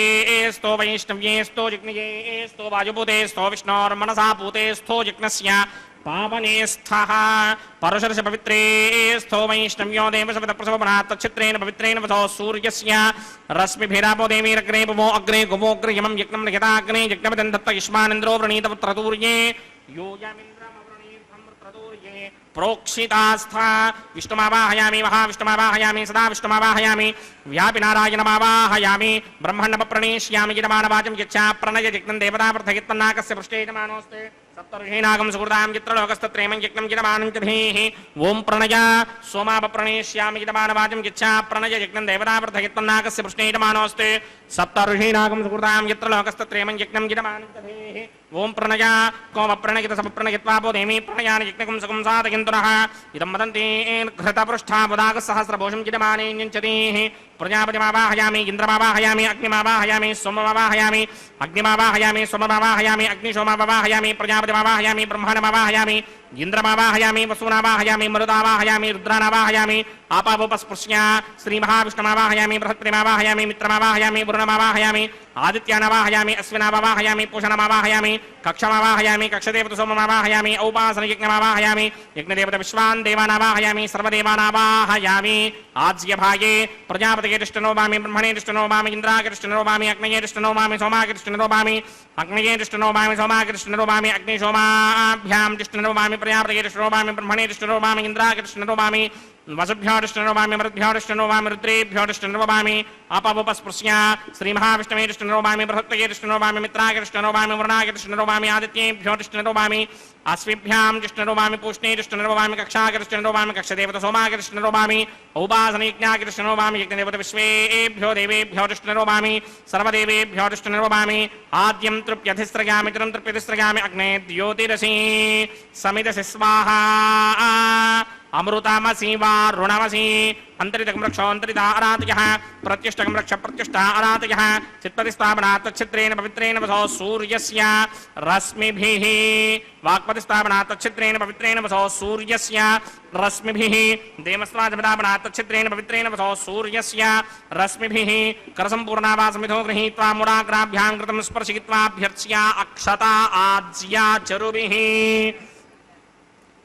स्तो वैष्णव्ये स्तो जिग्नये स्तो वायुभूते स्तो विष्णोर्मनसा पूते स्तो जिग्नस्य पावने स्थः परुषर्ष पवित्रे स्थो वैष्णव्यो देवसवितप्रसवनात् तच्छित्रेण पवित्रेण वसो सूर्यस्य रश्मिभिरापो देवीरग्रे भुवो अग्रे गुवोऽग्र यमं यज्ञं लिखिताग्ने यज्ञपदं दत्त युष्मानिन्द्रो वृणीत पुत्रतूर्ये प्रोक्षितास्था विष्णुमावाहयामि महाविष्णुमावाहयामि सदा विष्णुमावाहयामि व्यापिनारायणमावाहयामि ब्रह्मण्डप्रणेष्यामि यजमानवाचं यच्छा प्रणय जिग्नं देवतावर्धयित्पन्नाकस्य पृष्ठे यजमानोऽस्ति सप्तर्षीणागं सुकृतां यत्र लोकस्तत्रेमं यज्ञं यजमानं च धेः ॐ प्रणय सोमापप्रणेष्यामि यजमानवाचं यच्छा प्रणय जिग्नं देवतावर्धयित्पन्नाकस्य पृष्ठे यजमानोऽस्ति सप्तर्षीणागं सुकृतां यत्र लोकस्तत्रेमं यज्ञं यजमानं च धेः ओम प्रणय कोमप्रणयित समप्रणयित्वापो देमी प्रणयानि यज्ञकं सुखं साधयन्तुनः इदं वदन्ति घृतपृष्ठावदागसहस्रभूषं यजमाने न्यञ्चतीः प्रजापतिमावाहयामि इन्द्रमावाहयामि अग्निमावाहयामि सोममावाहयामि अग्निमावाहयामि सोममावाहयामि अग्निशोममावाहयामि प्रजापतिमावाहयामि ब्रह्माणमावाहयामि इन्द्रमावाहयामि वसूनावाहयामि मरुदावाहयामि रुद्रानावाहयामि आपावोपस्पृश्या श्रीमहाविष्णुमावाहयामि बृहस्पतिमावाहयामि मित्रमावाहयामि वरुणमावाहयामि आदित्यानावाहयामि अश्विनावाहयामि पूषणमावाहयामि कक्षमावाहयामि कक्षदेवतसोममावाहयामि औपासनयज्ञमावाहयामि यज्ञदेवत विश्वान् देवानावाहयामि सर्वदेवानावाहयामि आज्यभागे प्रजापतिगे तिष्ठनोभामि ब्रह्मणे तिष्ठनोभामि इन्द्रागे तिष्ठनोभामि अग्नये तिष्ठनोभामि सोमागे तिष्ठनोभामि अग्नये तिष्ठनोभामि सोमागे तिष्ठनोभामि अग्निशोमाभ्यां तिष्ठनोभामि प्रजापतिगे तिष्ठनोभामि ब्रह्मणे तिष्ठनोभामि इन्द्रागे तिष्ठनोभामि वसुभ्यो तिष्ठनोभामि मरुद्भ्यो तिष्ठनोभामि रुद्रेभ्यो तिष्ठनोभामि अपवपस्पृश्या श्रीमहाविष्णवे तिष्ठनोभामि बृहत्तये तिष्ठनोभामि मित्रागे तिष्ठनोभामि वरुणागे तिष्ठनोभामि आदित्येभ्यो तिष्ठनोभामि अश्विभ्यां तिष्ठनोभामि पूष्णे तिष्ठनोभामि कक्षागे तिष्ठनोभामि कक्षदेवत सोमागे तिष्ठनोभामि औपासनयज्ञागे तिष्ठनोभामि यज्ञदेवत विश्वेभ्यो देवेभ्यो तिष्ठनोभामि सर्वदेवेभ्यो तिष्ठनोभामि आद्यं तृप्यधिस्रयामि तिरं तृप्यधिस्रयामि अग्ने द्योतिरसि समिदसि स्वाहा अमृतामसि वारुणमसि अंतरितकं रक्ष अंतरिता आराधयः प्रत्यष्टकं रक्ष प्रत्यष्टा आराधयः चित्पतिस्थापनात् तच्छित्रेण पवित्रेण वसो सूर्यस्य रश्मिभिः वाक्पतिस्थापनात् तच्छित्रेण पवित्रेण वसो सूर्यस्य रश्मिभिः देवस्वाजपदापनात् तच्छित्रेण पवित्रेण वसो सूर्यस्य रश्मिभिः करसम्पूर्णावासमिधो गृहीत्वा मूढाग्राभ्यां कृतं स्पर्शयित्वाभ्यर्च्या अक्षता आज्या चरुभिः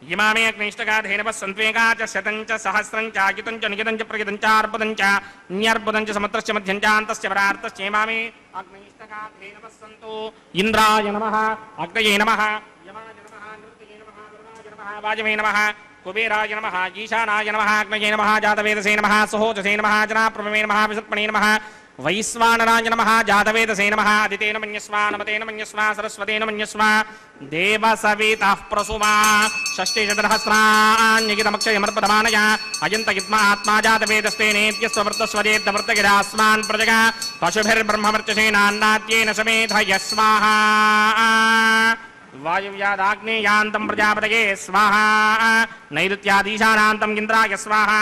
इमामे अग्निष्टगाधेनवः सन्त्वेगा च शतं च सहस्रं च आयुतं च नियतं च प्रयतं च अर्पदं च न्यर्पदं च समुद्रस्य मध्यं च अन्तस्य परार्थस्य इमामे अग्निष्टगाधेनवः सन्तु इन्द्राय नमः अग्नये नमः यमाय नमः नृत्यये नमः वरुणाय नमः वाजवे नमः कुबेराय नमः ईशानाय नमः अग्नये नमः जातवेदसे नमः सहोजसे नमः जनाप्रभवे नमः विसर्पणे नमः వైశ్వానరాయ నమః జాతవేదసే నమః అదితేన మన్యస్వా నమతేన మన్యస్వా సరస్వతేన మన్యస్వా దేవసవితః ప్రసుమా షష్ఠిశతసహస్రాణ్యగితమక్షయమర్పదమానయ అయంత గిత్మ ఆత్మా జాతవేదస్తేనేత్యస్వవర్తస్వదేత్తవర్తగిరాస్మాన్ ప్రజగా పశుభిర్బ్రహ్మవర్చసేనాన్నాద్యేన సమేధయ స్వాహా వాయువ్యాదాగ్నేయాంతం ప్రజాపతయే స్వాహా నైరుత్యాదీశానాంతం ఇంద్రాయ స్వాహా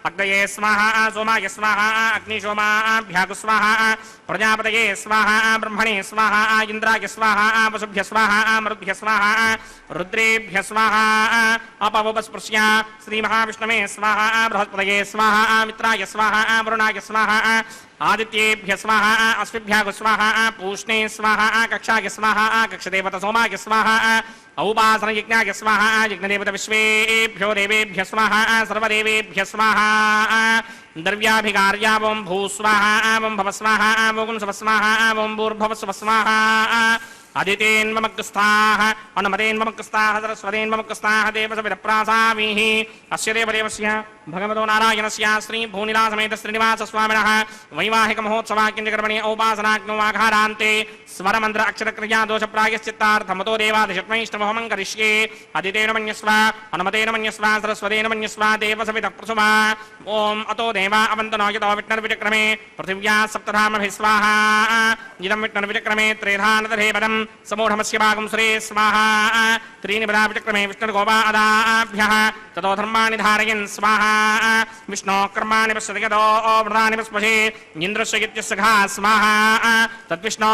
అగ్నయే స్వాహా సోమాయ స్వాహా అగ్నిశోమాభ్యాగు స్వాహా ప్రజాపతయే స్వాహా బ్రహ్మణే స్వాహా ఇంద్రాయ స్వాహా వసుభ్య స్వాహా మరుద్భ్య స్వాహా రుద్రేభ్య స్వాహా అపవపస్పృశ్య శ్రీమహావిష్ణవే స్వాహా బృహస్పతయే స్వాహా మిత్రాయ స్వాహా వరుణాయ స్వాహా ఆదిత్యేభ్య స్వాహ అశ్విభ్యాగు స్వాహ పూష్ణే స్వాహ కక్షాయ స్వాహ కక్షదేవత సోమాయ స్వాహ ఔపాసన యజ్ఞాయ స్వాహ యజ్ఞదేవత విశ్వేభ్యో దేవేభ్య స్వాహ సర్వదేవేభ్య స్వాహ ద్రవ్యాభికార్యా ఓం భూస్వాహ ఓం భవస్వాహ ఓం సవస్వాహ ఓం భూర్భవస్వస్వాహ అదితేన్మమగ్స్థాః అనుమతేన్మమగ్స్థాః సరస్వతేన్మమగ్స్థాః దేవసవిదప్రాసామిః అస్య దేవదేవస్య భగవతో నారాయణస్య శ్రీ భూనిలాసమేత శ్రీనివాస స్వామినః వైవాహిక మహోత్సవాక్యంజకర్మణి ఔపాసనాగ్నో ఆఘారాంతే స్వరమంత్ర అక్షరక్రియా దోష ప్రాయశ్చిత్తార్థమతో దేవాదిశత్మైష్టమహమం కరిష్యే అదితేన మన్యస్వ అనుమతేన మన్యస్వ సరస్వతేన మన్యస్వ దేవసవిదః ప్రసుమా ఓం అతో దేవా అవంతనో యతో విష్ణుర్విచక్రమే పృథివ్యా సప్తధామభిः స్వాహా ఇదం విష్ణుర్విచక్రమే త్రేధానదధే పదం సమూఢమస్య భాగం శ్రీ స్వాహా త్రీని పదా విచక్రమే విష్ణుర్గోపాదాభ్యః తతో ధర్మాణి ధారయన్ స్వాహా విష్ణో కర్మాణి పశ్యతి యతో వ్రతాని పశ్పశే ఇంద్రస్య ఇత్యస్య ఘా స్వాహా తద్విష్ణో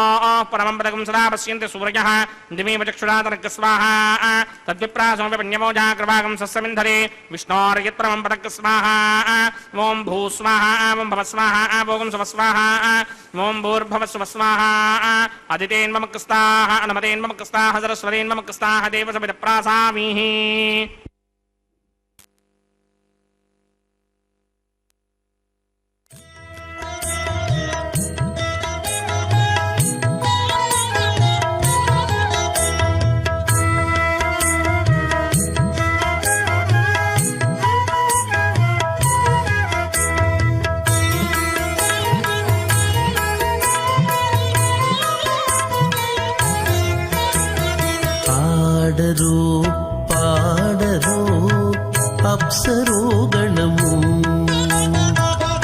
పరమం పదకం సదా పశ్యంతి సూర్యః దివేవ చక్షురాతనక స్వాహా తద్విప్రాసోపి పుణ్యమోజాగ్రవాగం సస్యమింధరే విష్ణోర్యత్ పరమం పదక స్వాహా ఓం భూ స్వాహా ఓం భవ స్వాహా ఓం శవ స్వాహా ఓం భూర్భవస్వ స్వాహా అదితేన్మమక్స్తాః అనుమతేన్మమక్స్తాః సరస్వతేన్మమక్స్తాః దేవసవిదప్రాసామిః పాడరు పాడరు అప్సరో గణము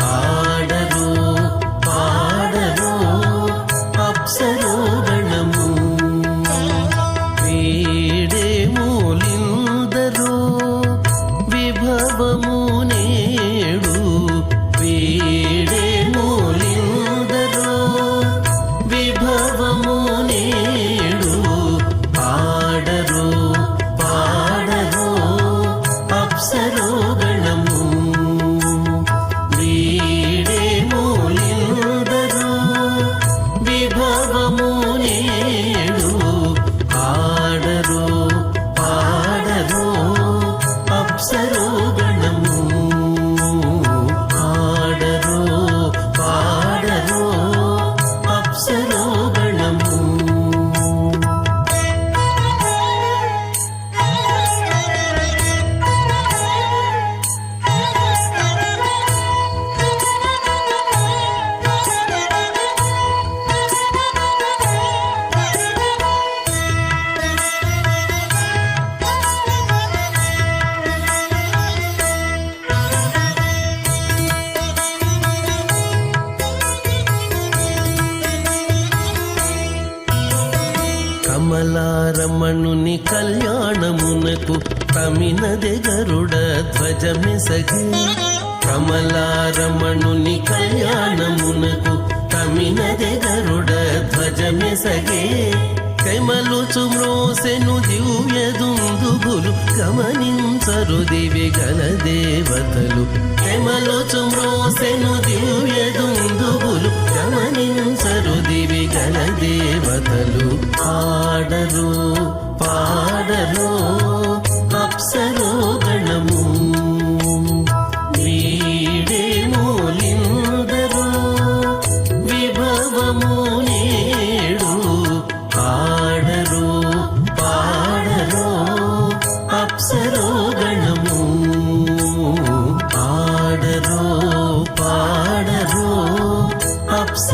పాడరు పాడరు అప్సరో గణము వీడే మూలిందరో విభవము నేడు వీడే మూలిందరో విభవము నేడు పాడరు పాడరు అప్సరో గణము వీడే మూలిందరో విభవము నేడు పాడరు పాడరు అప్సరో గణము పాడరు పాడరు అప్సరో గణము కమలారమణుని కళ్యాణమునకు తమినదె గరుడ ధ్వజమెసగే కమలారమణుని కళ్యాణమునకు తమినదె గరుడ ధ్వజమెసగే కైమలుచు మ్రోసెను దివ్య దుందుగులు గమనించరు దివి గల దేవతలు కైమలుచు మ్రోసెను దివ్య దుందుగులు గమనించరు దివి గల దేవతలు పాడరు పాడరు అప్సరో గణము వీడే మూలిందరో విభవము నేడు పాడరు పాడరు అప్సరో గణము పాడరు పాడరు అప్సరో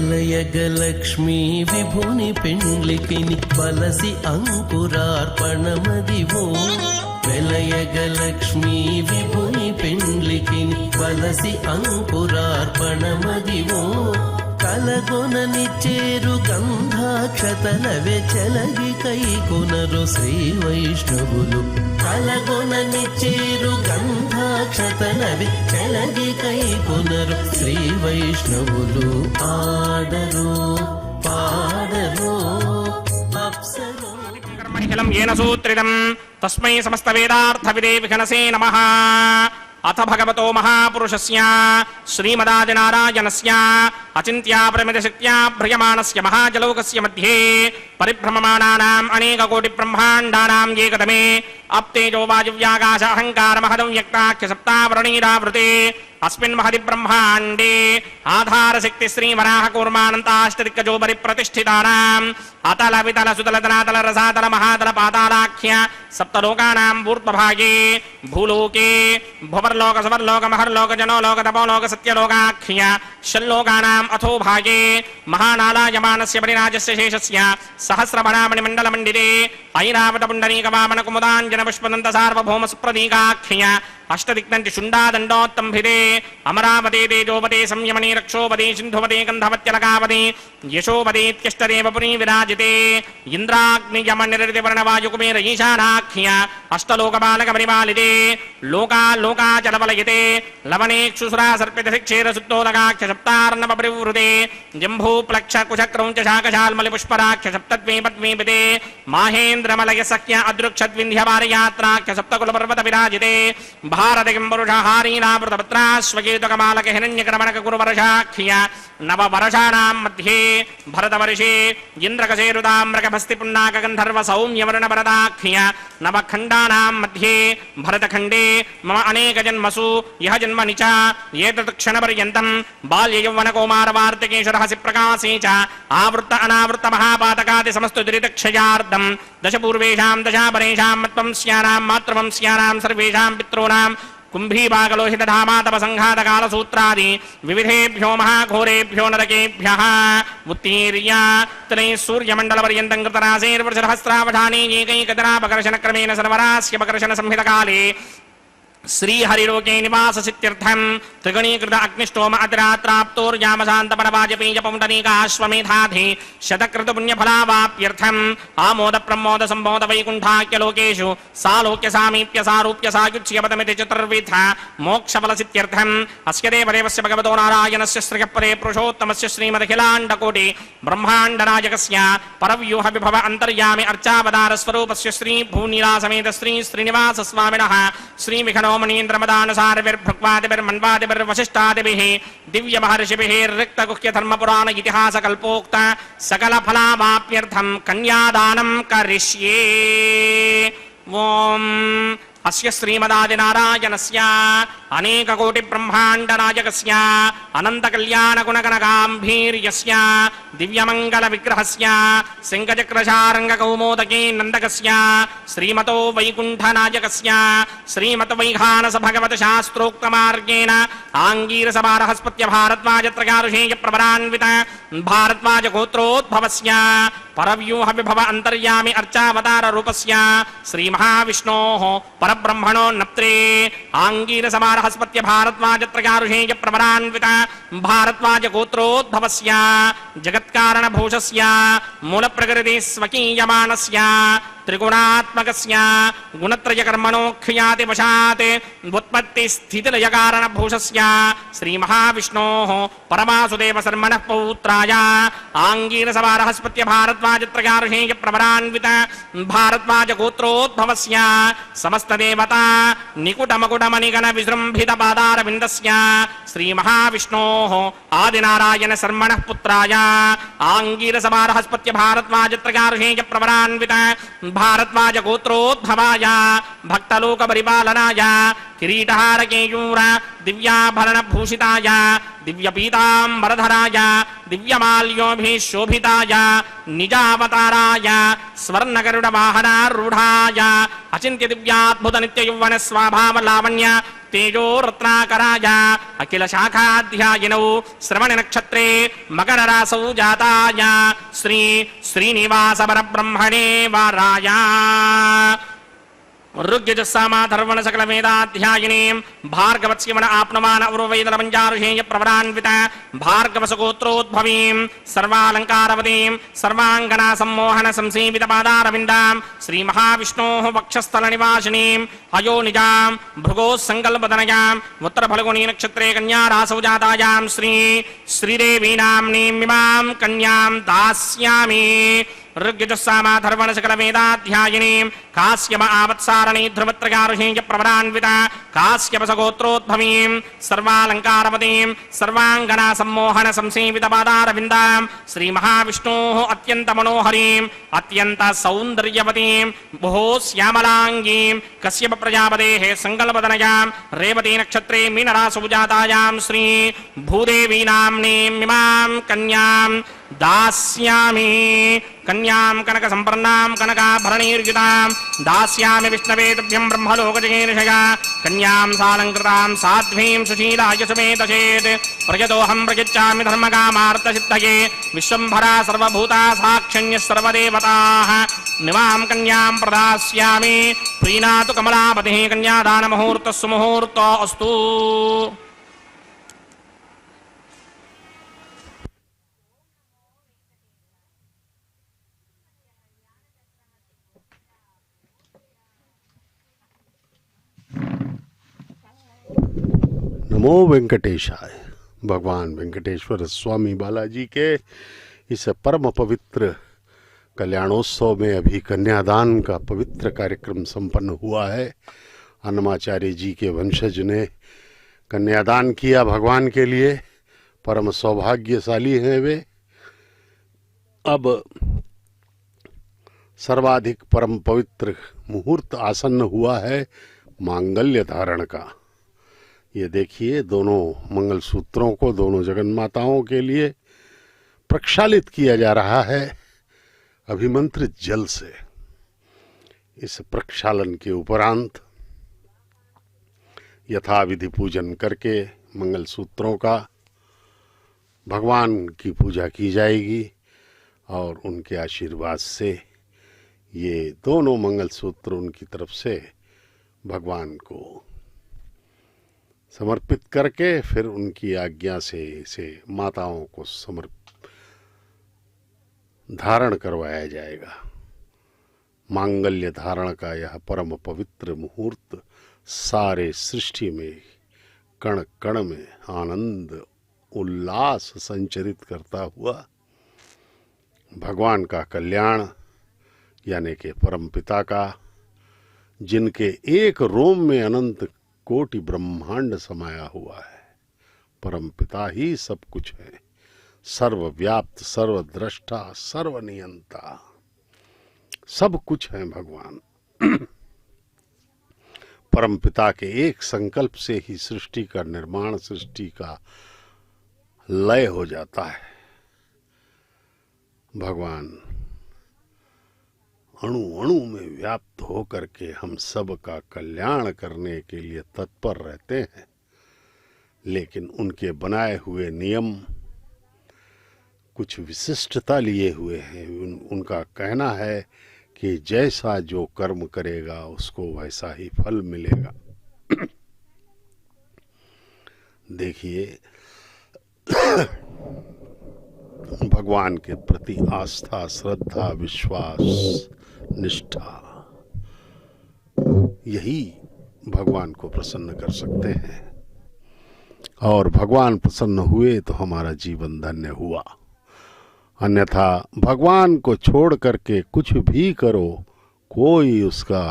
వెలయగలక్ష్మీ విభుని పెండ్లికిని బలసి అంకురార్పణమదివో వెలయగలక్ష్మీ విభుని పెండ్లికిని బలసి అంకురార్పణమదివో కలగొనని చేరు గంధాక్షతలవే చెలగి కైకొనరు శ్రీ వైష్ణవులు కలగొనని చేరు గంధాక్షతలవే చెలగి కైకొనరు శ్రీ వైష్ణవులు ఆడరు పాడరు అప్సరో కర్మణిఖిలం ఏన సూత్రితం తస్మై సమస్త వేదార్థ విదే విఘనసే నమః. అథ భగవతో మహాపురుషస్య శ్రీమదాదినారాయణస్య అచింత్యాపరిమితశక్త్యా భ్రియమాణస్య మహాజలౌకస్య మధ్యే పరిభ్రమమాణానాం అనేకకోటి బ్రహ్మాండానాం ఏకదమే అప్తేజో వాయువ్యాకాశ అహంకార మహదం వ్యక్తాఖ్య సప్తావరణీరావృతే అస్మిన్ మహది బ్రహ్మాండే ఆధారశక్తి శ్రీవరాహ కూర్మానంతాష్టదిక్కజో పరిప్రతిష్ఠితానాం అతల వితల సుతల ధనాతల రసాతల మహాతల పాతాళాఖ్య సప్తలోకానాం ఊర్ధ్వభాగే భూలోకే భువర్లోక సువర్లోక మహర్లోక జనోలోక తపోలోక సత్యలోకాఖ్య షల్లోకానాం అథో భాగే మహానాలాయమానస్య పరిరాజస్య శేషస్య సహస్రభరామణి మండల మండిరే ఐరావత పుండరీక వామన కుముదాంజన పుష్పదంత సార్వభౌమ సుప్రదీకాఖ్య అష్టదిగ్నంటి శుండాదండోత్తంభిదే అమరావతే తేజోపదే సంయమనే రక్షోపదే సింధుపదే గంధవత్యలకావదే యశోపదేత్యష్టదేవ పురీ విరాజితే ఇంద్రాగ్నియమనిరతివర్ణవాయుకుమేర ఈశానాఖ్య అష్టలోకపాలక పరిపాలితే లోకాలోకాచలవలయతే లవణేక్షుసురా సర్పితశిక్షేర సుత్తోదకాఖ్య సప్తార్ణవ పరివృతే జంభూప్లక్ష కుశక్రౌంచ శాకశాల్మలి పుష్పరాఖ్య సప్తద్వే పద్మీపితే మాహేంద్రమలయ సఖ్య అదృక్షద్వింధ్యవారయాత్రాఖ్య సప్తకుల పర్వత విరాజితే భారతకిం పురుషహారీనావృతపత్రాశ్వకేతుకమాలక హిరణ్యకరమణక కురువర్షాఖ్య నవవర్షాణాం మధ్యే భరతవర్షే ఇంద్రకసేరుతామ్రకభస్తి పున్నాక గంధర్వ సౌమ్యవర్ణ భరతాఖ్య నవఖండానాం మధ్యే భరతఖండే మమ అనేక జన్మసు యహ జన్మని చ ఏతత్ క్షణపర్యంతం బాల్య యౌవన కౌమార వార్తికేశరహసి ప్రకాశే చ ఆవృత్త అనావృత్త మహాపాతకాది సమస్త దురితక్షయార్థం దశపూర్వేషాం దశాపరేషాం మత్వంస్యానాం మాతృవంస్యానాం సర్వేషాం పితॄణాం కుంభీభాగలోహితధామాతప సంఘాతకాలసూత్రాది వివిధేభ్యో మహాఘోరేభ్యో నరకేభ్యః ఉత్తీర్య తనై సూర్యమండలపర్యంతం కృతరాశేర్వర్షసహస్రావధానే ఏకైకతనాపకర్షణక్రమేణ సర్వరాస్యపకర్షణ సంహితకాలే శ్రీహరిలోకే నివాససిత్యర్థం త్రిగణీకృత అగ్నిష్టోమ అతిరాత్రాప్తోర్యామశాంతపరవాజపేయపౌండనీకాశ్వమేధాధి శతకృత పుణ్యఫలావాప్యర్థం ఆమోద ప్రమోద సంబోధ వైకుంఠాఖ్యలోకేషు సాలోక్య సామీప్య సారూప్య సాయుచ్యపదమితి చతుర్విధ మోక్షఫలసిత్యర్థం అస్య దేవదేవస్య భగవతో నారాయణస్య శ్రియపదే పురుషోత్తమస్య శ్రీమదఖిలాండకోటి బ్రహ్మాండనాయకస్య పరవ్యూహ విభవ అంతర్యామి అర్చావతార స్వరూపస్య శ్రీ భూనీలాసమేత శ్రీ శ్రీనివాస స్వామినః శ్రీ విఘనో మణీంద్రమదానుసారవిర్భక్వాదిభిర్వశిష్టాదిభిः దివ్య మహర్షిభిः రిక్తగుహ్య ధర్మపురాణ ఇతిహాస కల్పోక్త సకల ఫలావాప్యర్థం కన్యాదానం కరిష్యే. ఓం అస్య శ్రీమదాదినారాయణస్య అనేకకోటి బ్రహ్మాండనాయకస్య అనంత కళ్యాణ గుణగణగాంభీర్యస్య దివ్యమంగళ విగ్రహస్య శంఖచక్రశారంగ కౌమోదకే నందకస్య శ్రీమతో వైకుంఠనాయకస్య శ్రీమత వైఖానస భగవత శాస్త్రోక్త మార్గేణ ఆంగీరస బారహస్పత్య భారద్వాజత్రగారుషేయ ప్రవరాన్విత భారద్వాజ గోత్రోద్భవస్య పరవ్యూహ విభవ అంతర్యామి అర్చావతార రూపస్య శ్రీ మహావిష్ణోః పరబ్రహ్మణో నప్త్రే ఆంగీరస బారహస్పత్య భారద్వాజత్రగారుషేయ ప్రవరాన్విత భారద్వాజ గోత్రోద్భవస్య జగత్కారణ భూషస్య మూల ప్రకృతి స్వకీయమానస్య త్రిగుణాత్మకస్య గుణత్రయ కర్మణోఖ్యాతి వశాత్ ఉత్పత్తి స్థితిలయ కారణ భూషస్య శ్రీ మహావిష్ణోః పరమాసుదేవ శర్మణః పౌత్రాయ ఆంగీరస బారహస్పత్య భారద్వాజత్రగారుషేయ ప్రవరాన్విత భారద్వాజ గోత్రోద్భవస్య సమస్త దేవతా నికుటమకుటమణిగణ విజృంభిత పాదారవిందస్య శ్రీ మహావిష్ణోః ఆదినారాయణ శర్మణః పుత్రాయ ఆంగీరస బారహస్పత్య భారద్వాజత్రగారుషేయ ప్రవరాన్విత భారద్వాజ గోత్రోద్భవాయ భక్తలోక పరిపాలనాయ किरीटहार केयूर दिव्याभरण भूषिताय दिव्यपीताम्बरधराय दिव्यमाल्योभिशोभिताय निजावताराय स्वर्णगरुडवाहनारूढाय अचिन्त्य दिव्याद्भुत नित्ययौवन स्वाभाव लावण्य तेजो रत्नाकराय अखिल शाखाध्यायिनौ श्रवण नक्षत्रे मकर रासौ जाताय श्री श्रीनिवास परब्रह्मणे वाराय ऋग्यजस्सामाधर्वण सकल वेदाध्यायिनीं भार्गवत्स्यमन आपनमान उर्वैदल पंचारुषेय प्रवरान्वित भार्गवसगोत्रोद्भवीं सर्वालंकारवतीं सर्वांगना सम्मोहन संसेवित पादारविन्दां श्री महाविष्णोः वक्षस्थल निवासिनीं अयोनिजां भृगोः संकल्पतनयां उत्तर फल्गुनी नक्षत्रे कन्या रासौ जातायां श्री श्रीदेवी नाम्नीमिमां कन्यां दास्यामि ऋग्यजुस्सामाधर्वण सकल वेदाध्यायिनीं काश्यप आवत्सारणी ध्रुवत्रयारुषेय प्रवरान्वित काश्यप सगोत्रोद्भवीं सर्वालंकारवतीं सर्वांगना सम्मोहन संसेवित पादारविन्दां श्री महाविष्णोः अत्यंत मनोहरीं अत्यंत सौंदर्यवतीं बहु श्यामलांगीं कश्यप प्रजापतेः संकल्पतनयां रेवती नक्षत्रे मीनरासौ जातायां श्री भूदेवी नाम्नीमिमां कन्यां दास्यामि कन्यां कनक संपन्नां कनकाभरणीर्जितां दास्यामि विष्णवे तुभ्यं ब्रह्मलोकजगीर्षया कन्यां सालंकृतां साध्वीं सुशीलाय सुमेतचेत् प्रयतोऽहं प्रयच्छामि धर्मकामार्थसिद्धये विश्वम्भरा सर्वभूता साक्षण्यः सर्वदेवताः निवां कन्यां प्रदास्यामि प्रीणातु कमलापतिः कन्यादानमुहूर्तः सुमुहूर्तो अस्तु। नमो वेंकटेशाय। भगवान वेंकटेश्वर स्वामी बालाजी के इस परम पवित्र कल्याणोत्सव में अभी कन्यादान का पवित्र कार्यक्रम संपन्न हुआ है। अन्नमाचार्य जी के वंशज ने कन्यादान किया भगवान के लिए, परम सौभाग्यशाली हैं वे। अब सर्वाधिक परम पवित्र मुहूर्त आसन्न हुआ है मांगल्य धारण का। ये देखिए, दोनों मंगलसूत्रों को दोनों जगन्माताओं के लिए प्रक्षालित किया जा रहा है अभिमंत्रित जल से। इस प्रक्षालन के उपरांत यथाविधि पूजन करके मंगलसूत्रों का भगवान की पूजा की जाएगी और उनके आशीर्वाद से ये दोनों मंगलसूत्र उनकी तरफ से भगवान को समर्पित करके फिर उनकी आज्ञा से इसे माताओं को धारण करवाया जाएगा। मांगल्य धारण का यह परम पवित्र मुहूर्त सारे सृष्टि में कण कण में आनंद उल्लास संचरित करता हुआ भगवान का कल्याण यानी कि परम पिता का, जिनके एक रोम में अनंत कोटि ब्रह्मांड समाया हुआ है। परम पिता ही सब कुछ है, सर्वव्याप्त, सर्वद्रष्टा, सर्वनियंता, सब कुछ है भगवान। परम पिता के एक संकल्प से ही सृष्टि का निर्माण, सृष्टि का लय हो जाता है। भगवान अणु अणु में व्याप्त होकर के हम सब का कल्याण करने के लिए तत्पर रहते हैं, लेकिन उनके बनाए हुए नियम कुछ विशिष्टता लिए हुए हैं। उनका कहना है कि जैसा जो कर्म करेगा उसको वैसा ही फल मिलेगा। देखिए, भगवान के प्रति आस्था, श्रद्धा, विश्वास, निष्ठा, यही भगवान को प्रसन्न कर सकते हैं। और भगवान प्रसन्न हुए तो हमारा जीवन धन्य हुआ। अन्यथा भगवान को छोड़ करके कुछ भी करो, कोई उसका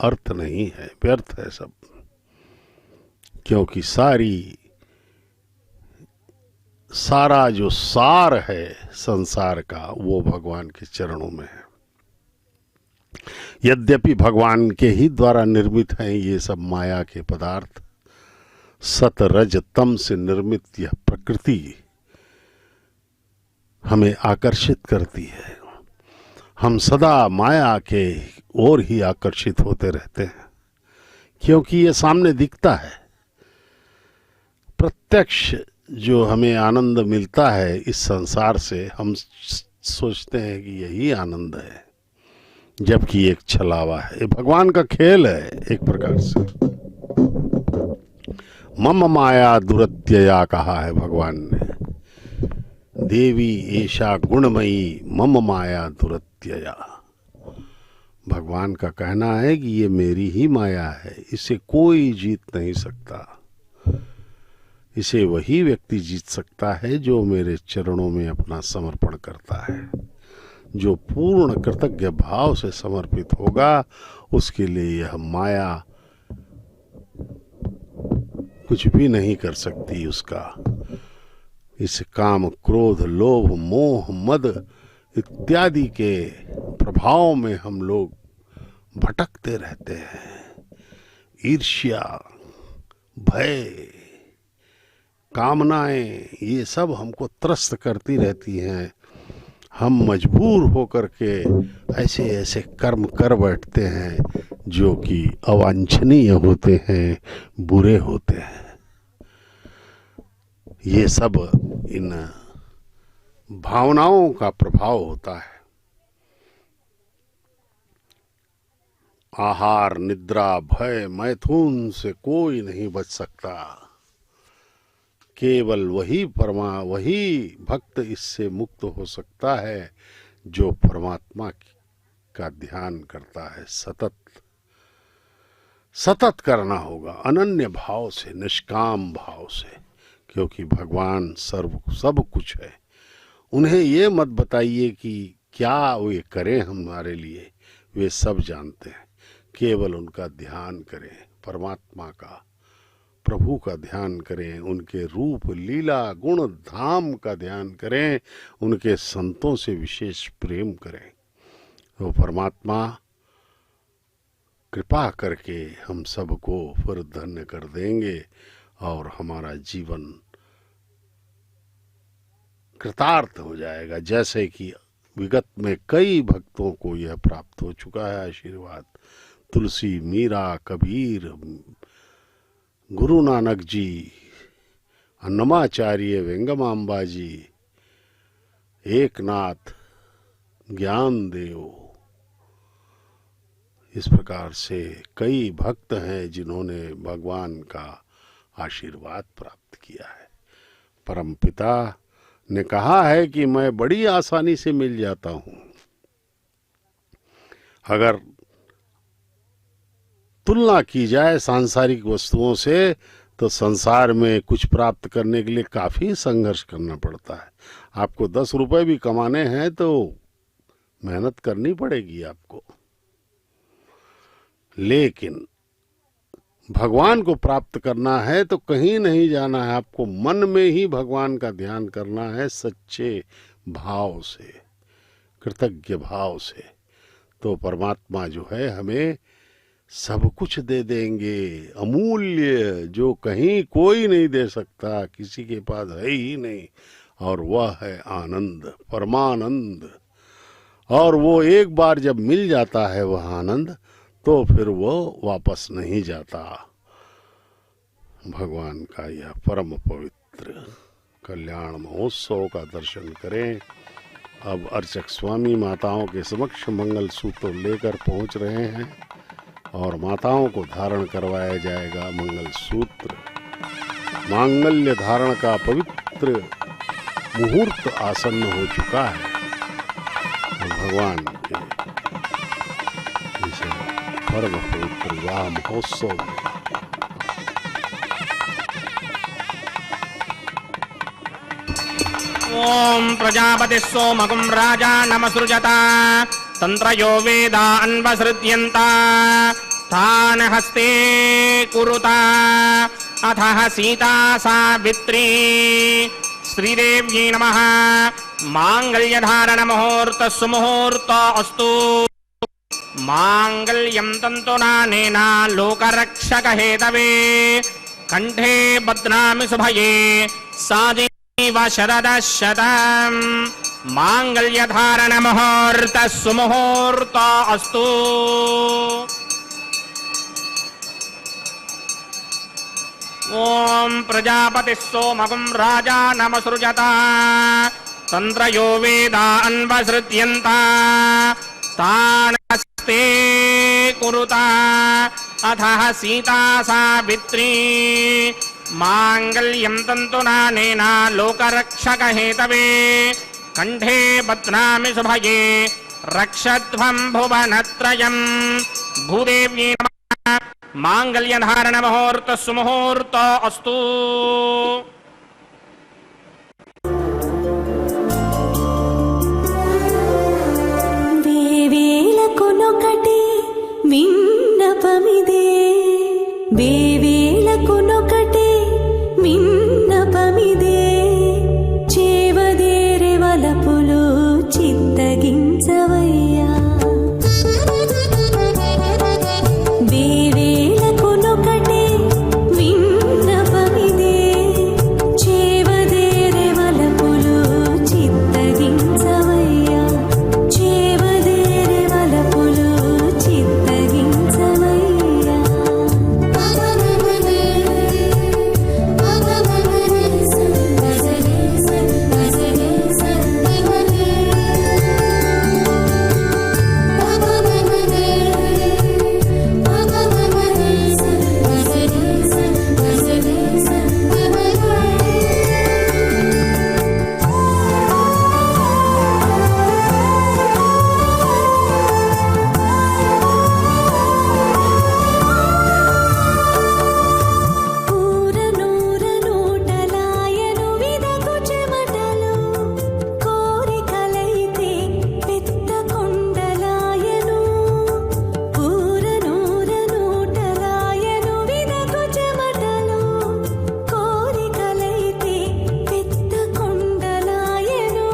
अर्थ नहीं है, व्यर्थ है सब। क्योंकि सारा जो सार है संसार का वो भगवान के चरणों में है। यद्यपि भगवान के ही द्वारा निर्मित हैं ये सब माया के पदार्थ, सत रज तम से निर्मित यह प्रकृति हमें आकर्षित करती है। हम सदा माया के ओर ही आकर्षित होते रहते हैं, क्योंकि ये सामने दिखता है। प्रत्यक्ष जो हमें आनंद मिलता है इस संसार से, हम सोचते हैं कि यही आनंद है, जबकि एक छलावा है। ये भगवान का खेल है एक प्रकार से। मम माया दुरत्यया कहा है भगवान ने, देवी ऐशा गुणमयी मम माया दुरत्यया। भगवान का कहना है कि ये मेरी ही माया है, इसे कोई जीत नहीं सकता। इसे वही व्यक्ति जीत सकता है जो मेरे चरणों में अपना समर्पण करता है। जो पूर्ण कृतज्ञ भाव से समर्पित होगा, उसके लिए यह माया कुछ भी नहीं कर सकती उसका। इस काम क्रोध लोभ मोह मद इत्यादि के प्रभाव में हम लोग भटकते रहते हैं। ईर्ष्या, भय, कामनाएं, ये सब हमको त्रस्त करती रहती हैं। हम मजबूर होकर के ऐसे ऐसे कर्म कर बैठते हैं जो कि अवांछनीय होते हैं, बुरे होते हैं। ये सब इन भावनाओं का प्रभाव होता है। आहार, निद्रा, भय, मैथुन से कोई नहीं बच सकता। केवल वही वही भक्त इससे मुक्त हो सकता है जो परमात्मा का ध्यान करता है। सतत करना होगा, अनन्य भाव से, निष्काम भाव से, क्योंकि भगवान सब कुछ है। उन्हें ये मत बताइए कि क्या वे करें हमारे लिए, वे सब जानते हैं। केवल उनका ध्यान करें, परमात्मा का, प्रभु का ध्यान करें, उनके रूप लीला गुण धाम का ध्यान करें, उनके संतों से विशेष प्रेम करें, तो परमात्मा कृपा करके हम सबको फिर धन्य कर देंगे और हमारा जीवन कृतार्थ हो जाएगा। जैसे कि विगत में कई भक्तों को यह प्राप्त हो चुका है आशीर्वाद। तुलसी, मीरा, कबीर, गुरु नानक जी, अन्नमाचार्य, वेंगमांबा जी, एकनाथ, ज्ञानदेव, इस प्रकार से कई भक्त हैं जिन्होंने भगवान का आशीर्वाद प्राप्त किया है। परमपिता ने कहा है कि मैं बड़ी आसानी से मिल जाता हूं। अगर तुलना की जाए सांसारिक वस्तुओं से, तो संसार में कुछ प्राप्त करने के लिए काफी संघर्ष करना पड़ता है। आपको 10 रुपए भी कमाने हैं तो मेहनत करनी पड़ेगी आपको। लेकिन भगवान को प्राप्त करना है तो कहीं नहीं जाना है, आपको मन में ही भगवान का ध्यान करना है, सच्चे भाव से, कृतज्ञ भाव से। तो परमात्मा जो है हमें सब कुछ दे देंगे, अमूल्य, जो कहीं कोई नहीं दे सकता, किसी के पास है ही नहीं, और वह है आनंद, परमानंद। और वो एक बार जब मिल जाता है वह आनंद, तो फिर वो वापस नहीं जाता। भगवान का यह परम पवित्र कल्याण महोत्सव का दर्शन करें। अब अर्चक स्वामी माताओं के समक्ष मंगल सूत्र लेकर पहुंच रहे हैं और माताओं को धारण करवाया जाएगा मंगल सूत्र। मांगल्य धारण का पवित्र मुहूर्त आसन्न हो चुका है। भगवान के इसे परम पवित्र विवाह महोत्सव में ओम प्रजापति सोमगुं राजा नमसृजता तंत्रयो वेदा अन्वसृज्यन्ता तान हस्ते कुरुता अथः सीता सावित्री श्रीदेव्यै नमः। मांगल्यधारण मुहूर्त सुमुहूर्त अस्तु। माङ्गल्यं तन्तुनानेन लोकरक्षकहेतवे कण्ठे बध्नामि शुभये साजीव शरदः शतम् माङ्गल्यधारणमुहूर्तः सुमुहूर्त अस्तु। ओम प्रजापतिः सोमगं राजानमसृजत तन्त्रयो वेदान्वसृज्यन्त तानस्ते कुरुता अथः सीता सावित्री माङ्गल्यं तन्तुनानेन लोकरक्षकहेतवे कण्ठे बध्नामि शुभये रक्षध्वं भुवनत्रयं भूदेव्यै नमः। मांगल्यधारण मुहूर्त सुमुहूर्त अस्तु। వేవేలకొనొకటి విన్నపమిదే వేవేలకొనొకటి విన్నపమిదే చేవదేరే వలపులు చిత్తగించవయ్యా వేవేలకొనొకటి విన్నపమిదే చేవదేరే వలపులు చిత్తగించవయ్యా చేవదేరే వలపులు చిత్తగించవయ్యా ఊరనూరనూటలాయను విదకు చెమటలు కోరికలైతే పెద్ద కొండలాయను ఊరనూరనూటలాయను విదకు చెమటలు కోరికలైతే పెద్ద కొండలాయను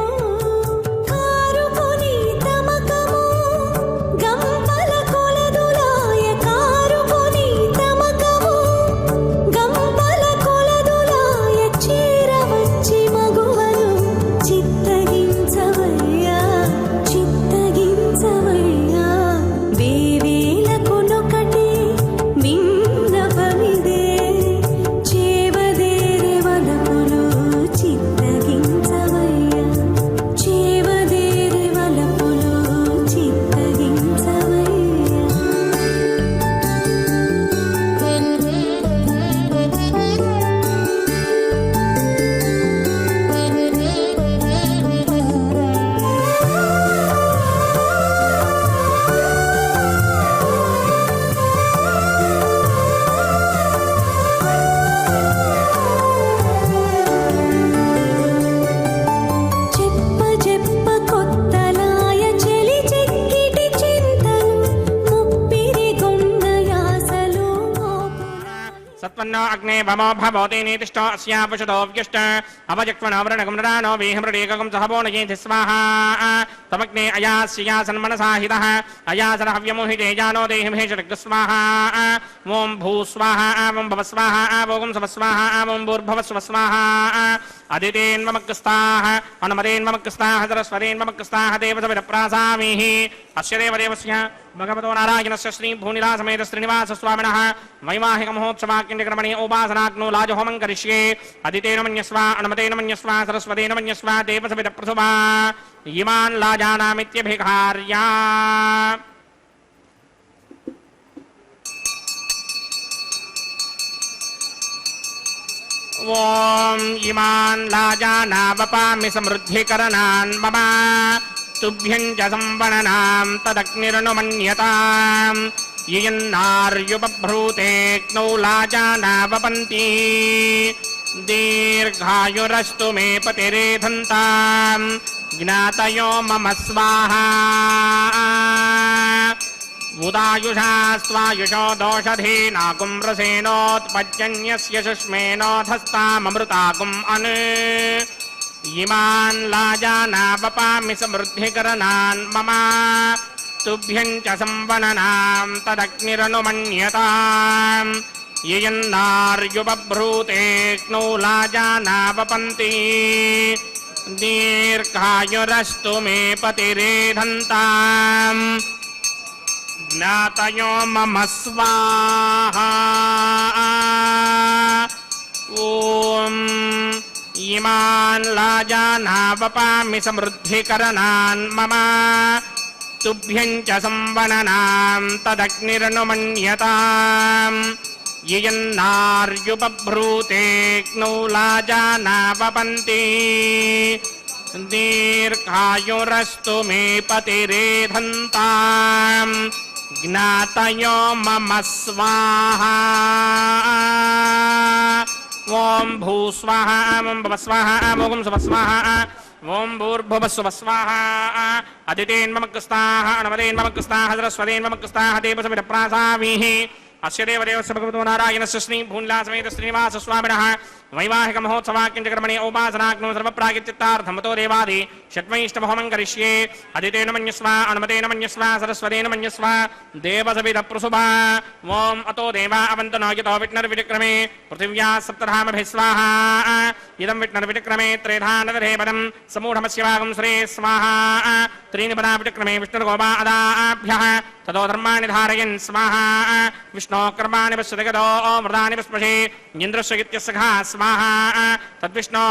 కారుకొని తమకము గంపల కొలదులాయ కారుకొని తమకము గంపల కొలదులాయ చేరవచ్చి మగువను చిత్తగించవయ్యా చిత్తగించవయ్యా వేవేలకొనొకటి విన్నపమిదే చేవదేరే వలపులు చిత్తగించవయ్యా చేవదేరే వలపులు చిత్తగించవయ్యా చెప్ప చెప్ప కొత్తలాయ చెలి చెక్కిటి చింతలు ముప్పిరి గొన్న యాసలు सत्पन्नो अग्ने भमो भवति नीतिष्ठो अस्यापशतो व्यष्ट अवजक्ष्मणावरणगमनदानो वेहमृडेकं सहवो नयेति स्वाहा तमग्ने अयास्यासन्मनसा हितः अयासनहव्यमोहिते जानो देहिमेषरग् स्वाहा ॐ भूस्वाहा ॐ भवस्वाहा ॐ सवस्वाहा ॐ भूर्भवस्व स्वाहा अदितेन्ममग्स्ताः अनुमतेन्ममग्स्ताः सरस्वतेन्ममग्स्ताः देवसविरप्रासामिः अस्य देवदेवस्य भगवतो नारायणस्य श्रीभूनिलासमेत श्रीनिवासस्वामिनः वैवाहिकमहोत्सवाक्यक्रमणे उपासनाग्नो लाजहोमं करिष्ये अदितेन मन्यस्व अनुमतेन मन्यस्व सरस्वतेन मन्यस्व देवसविरप्रसुभा इमान् लाजानामित्यभिघार्या ॐ इमान् लाजानावपामि समृद्धिकरणान् मम तुभ्यं च संवणनां तदग्निरनुमन्यताम् यन्नार्युपभ्रूतेऽग्नौ लाजानावपन्ति दीर्घायुरस्तु मे पतिरेधन्ताम् ज्ञातयो मम स्वाहा उदायुषा स्वायुषो दोषधीनाकुं रसेनोत्पद्यन्यस्य शुष्मेनोधस्ताममृताकुम् अनु इमान् लाजानावपामि समृद्धिकरणान् मम तुभ्यं च संवननां तदग्निरनुमन्यताम् ययन्नार्युपभ्रूतेऽग्नौ लाजानावपन्ति दीर्घायुरस्तु मे पतिरेधन्ताम् ज्ञातयो मम स्वाहा ॐ इमान् लाजानावपामि समृद्धिकरणान् मम तुभ्यं च संवननां तदग्निरनुमन्यताम् ययन्नार्युपभ्रूतेऽग्नौ लाजानावपन्ति दीर्घायुरस्तु मे पतिरेधन्ताम् ज्ञातयो मम स्वाहा ॐ भूस्वाहा ॐ भवस्वाहा ॐ सुवस्वाहा ॐ भूर्भुवस्वस्वाहा अदितेन्ममकृस्ताः अणमदेन्ममकृस्ताः सरस्वतेन्ममकृस्ताः देवसमिदप्रासामीः अस्य देवदेवस्य भगवतो नारायणस्य श्री भूनिलासमेत श्रीनिवास स्वामिनः वैवाहिक महोत्सवाक्यंचकर्मणे औपासनाग्नो सर्वप्रागिचित्तार्थमतो देवादि षट्वैष्णवहोमं करिष्ये अदितेन मन्यस्व अनुमतेन मन्यस्व सरस्वतेन मन्यस्व देवसविदप्रसुभा ॐ अतो देवा अवन्तनो यतो विष्णुर्विक्रमे पृथिव्या सप्तधामभिः स्वाहा इदं विष्णुर्विक्रमे त्रेधानदधे पदं समूढमस्य वागं श्रे स्वाहा त्रीणि पदा विक्रमे विष्णुर्गोपा अदाभ्यः ततो धर्माणि धारयन् स्वाहा विष्णो कर्माणि पश्यतगतो मृदानि पस्पशे इन्द्रस्य इत्यस्सखा स्वाहा तद्विष्णो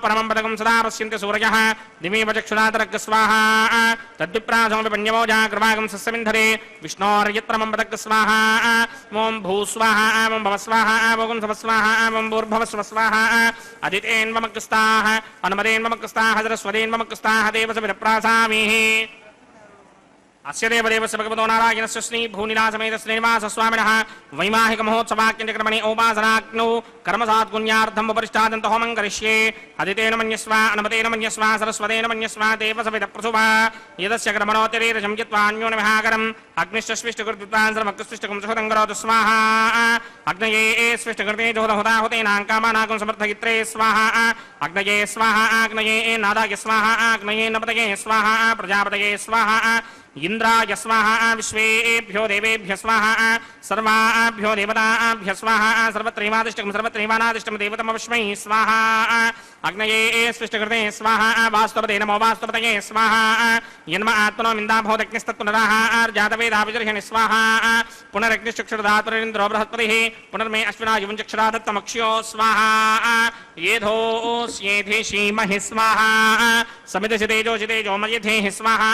परमं पदकं सदा पश्यन्ति सूरयः दिवीव चक्षुरातरक् स्वाहा तद्विप्रासो विपन्यमोजा कृपागं सस्यमिन्धरे विष्णोर्यत्रमं पदक् स्वाहा ॐ भूस्वाहा ॐ भवस्वाहा ॐ सवस्वाहा ॐ भूर्भवस्वस्वाहा अदितेन्वमकृस्ताः अनुमदेन्वमकृस्ताः सरस्वतेन्वमकृस्ताः देवसविदप्रासामीः अस्य देवदेवस्य भगवतो नारायणस्य श्री भूनिलासमेत श्रीनिवास स्वामिनः वैवाहिक महोत्सवाक्यंचकर्मणे औपासनाग्नौ कर्मसात्पुण्यार्थम् उपरिष्टादन्त होमं करिष्ये अदितेन मन्यस्व अनुमतेन मन्यस्व सरस्वतेन मन्यस्व देवसविदप्रसुभा यदस्य कर्मणोतिरेरजं यत्वान्योन्यविहाकरम् अग्निश्च स्विष्टकृत्वान् सर्वकृष्टिष्टकं सुहृतं करोतु स्वाहा अग्नये स्विष्टकृते जोतहुताहुतेनाङ्कामानाकं समर्थयित्रे स्वाहा अग्नये स्वाहा अग्नये नादाय स्वाहा अग्नये नपतये स्वाहा प्रजापतये स्वाहा इंद्राय स्वाहा विश्वेभ्यो देवेभ्य स्वाहा सर्वाभ्यो देवताभ्य स्वाहा सर्वत्रैवादिष्टकं सर्वत्रैवानादिष्टं देवतमविष्मै स्वाहा अग्नये स्विष्टकृते स्वाहा वास्तवते नमो वास्तवतये स्वाहा यन्म आत्मनो मिन्दाभोदग्निस्तत्पुनराः आर्जातवेदाभिजर्हिणि स्वाहा पुनरग्निश्चक्षुर्धातुरिन्द्रो बृहस्पतिः पुनर्मे अश्विना युवञ्चक्षुरादत्तमक्ष्यो स्वाहा येधोऽस्येधि श्रीमहि स्वाहा समिदशितेजो मयधेः स्वाहा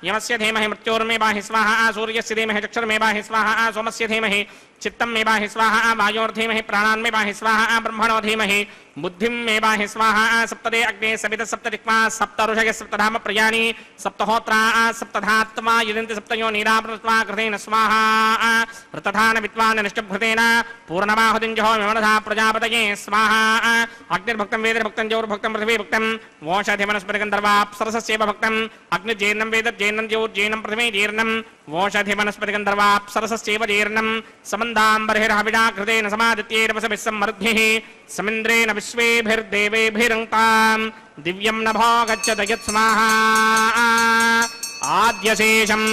यमस्य धीमहि मृत्योर्मे बाहि स्वाहा सूर्यस्य धीमहि चक्षुर्मे बाहि स्वाहा सोमस्य धीमहि चित्तं मे बाहि स्वाहा वायोर्धीमहि प्राणान्मे बाहि स्वाहा ब्रह्मणो धीमहि बुद्धिं मे बाहि स्वाहा सप्तदे अग्ने सवित सप्तदिक्मा सप्तऋषय सप्तधाम प्रयाणि सप्तहोत्रा सप्तधात्मा यदन्ति सप्तयो नीरामृत्वा कृतेन स्वाहा ऋतधान विद्वान् निष्टभृतेन पूर्णमाहुतिं जहोमि मनसा प्रजापतये स्वाहा अग्निर्भक्तं वेदर्भक्तं ज्योर्भक्तं पृथिवीभक्तं वोषधिवनस्पतिगन्धर्वाप्सरसस्यैव भक्तं अग्निर्जेर्णं वेदर्जेर्णं ज्योर्जेर्णं पृथिवी जीर्णं वोषधिवनस्पतिगन्धर्वाप्सरसस्यैव जीर्णं समन्दाम्बर्हिर्हविषाकृतेन समादित्यैरवसभिः सम्मरुद्भिः समिन्द्रेण विश्वेभिर्देवेभिरङ्क्ताम् दिव्यं नभो गच्छत यत्स्वाहा आद्यशेषम्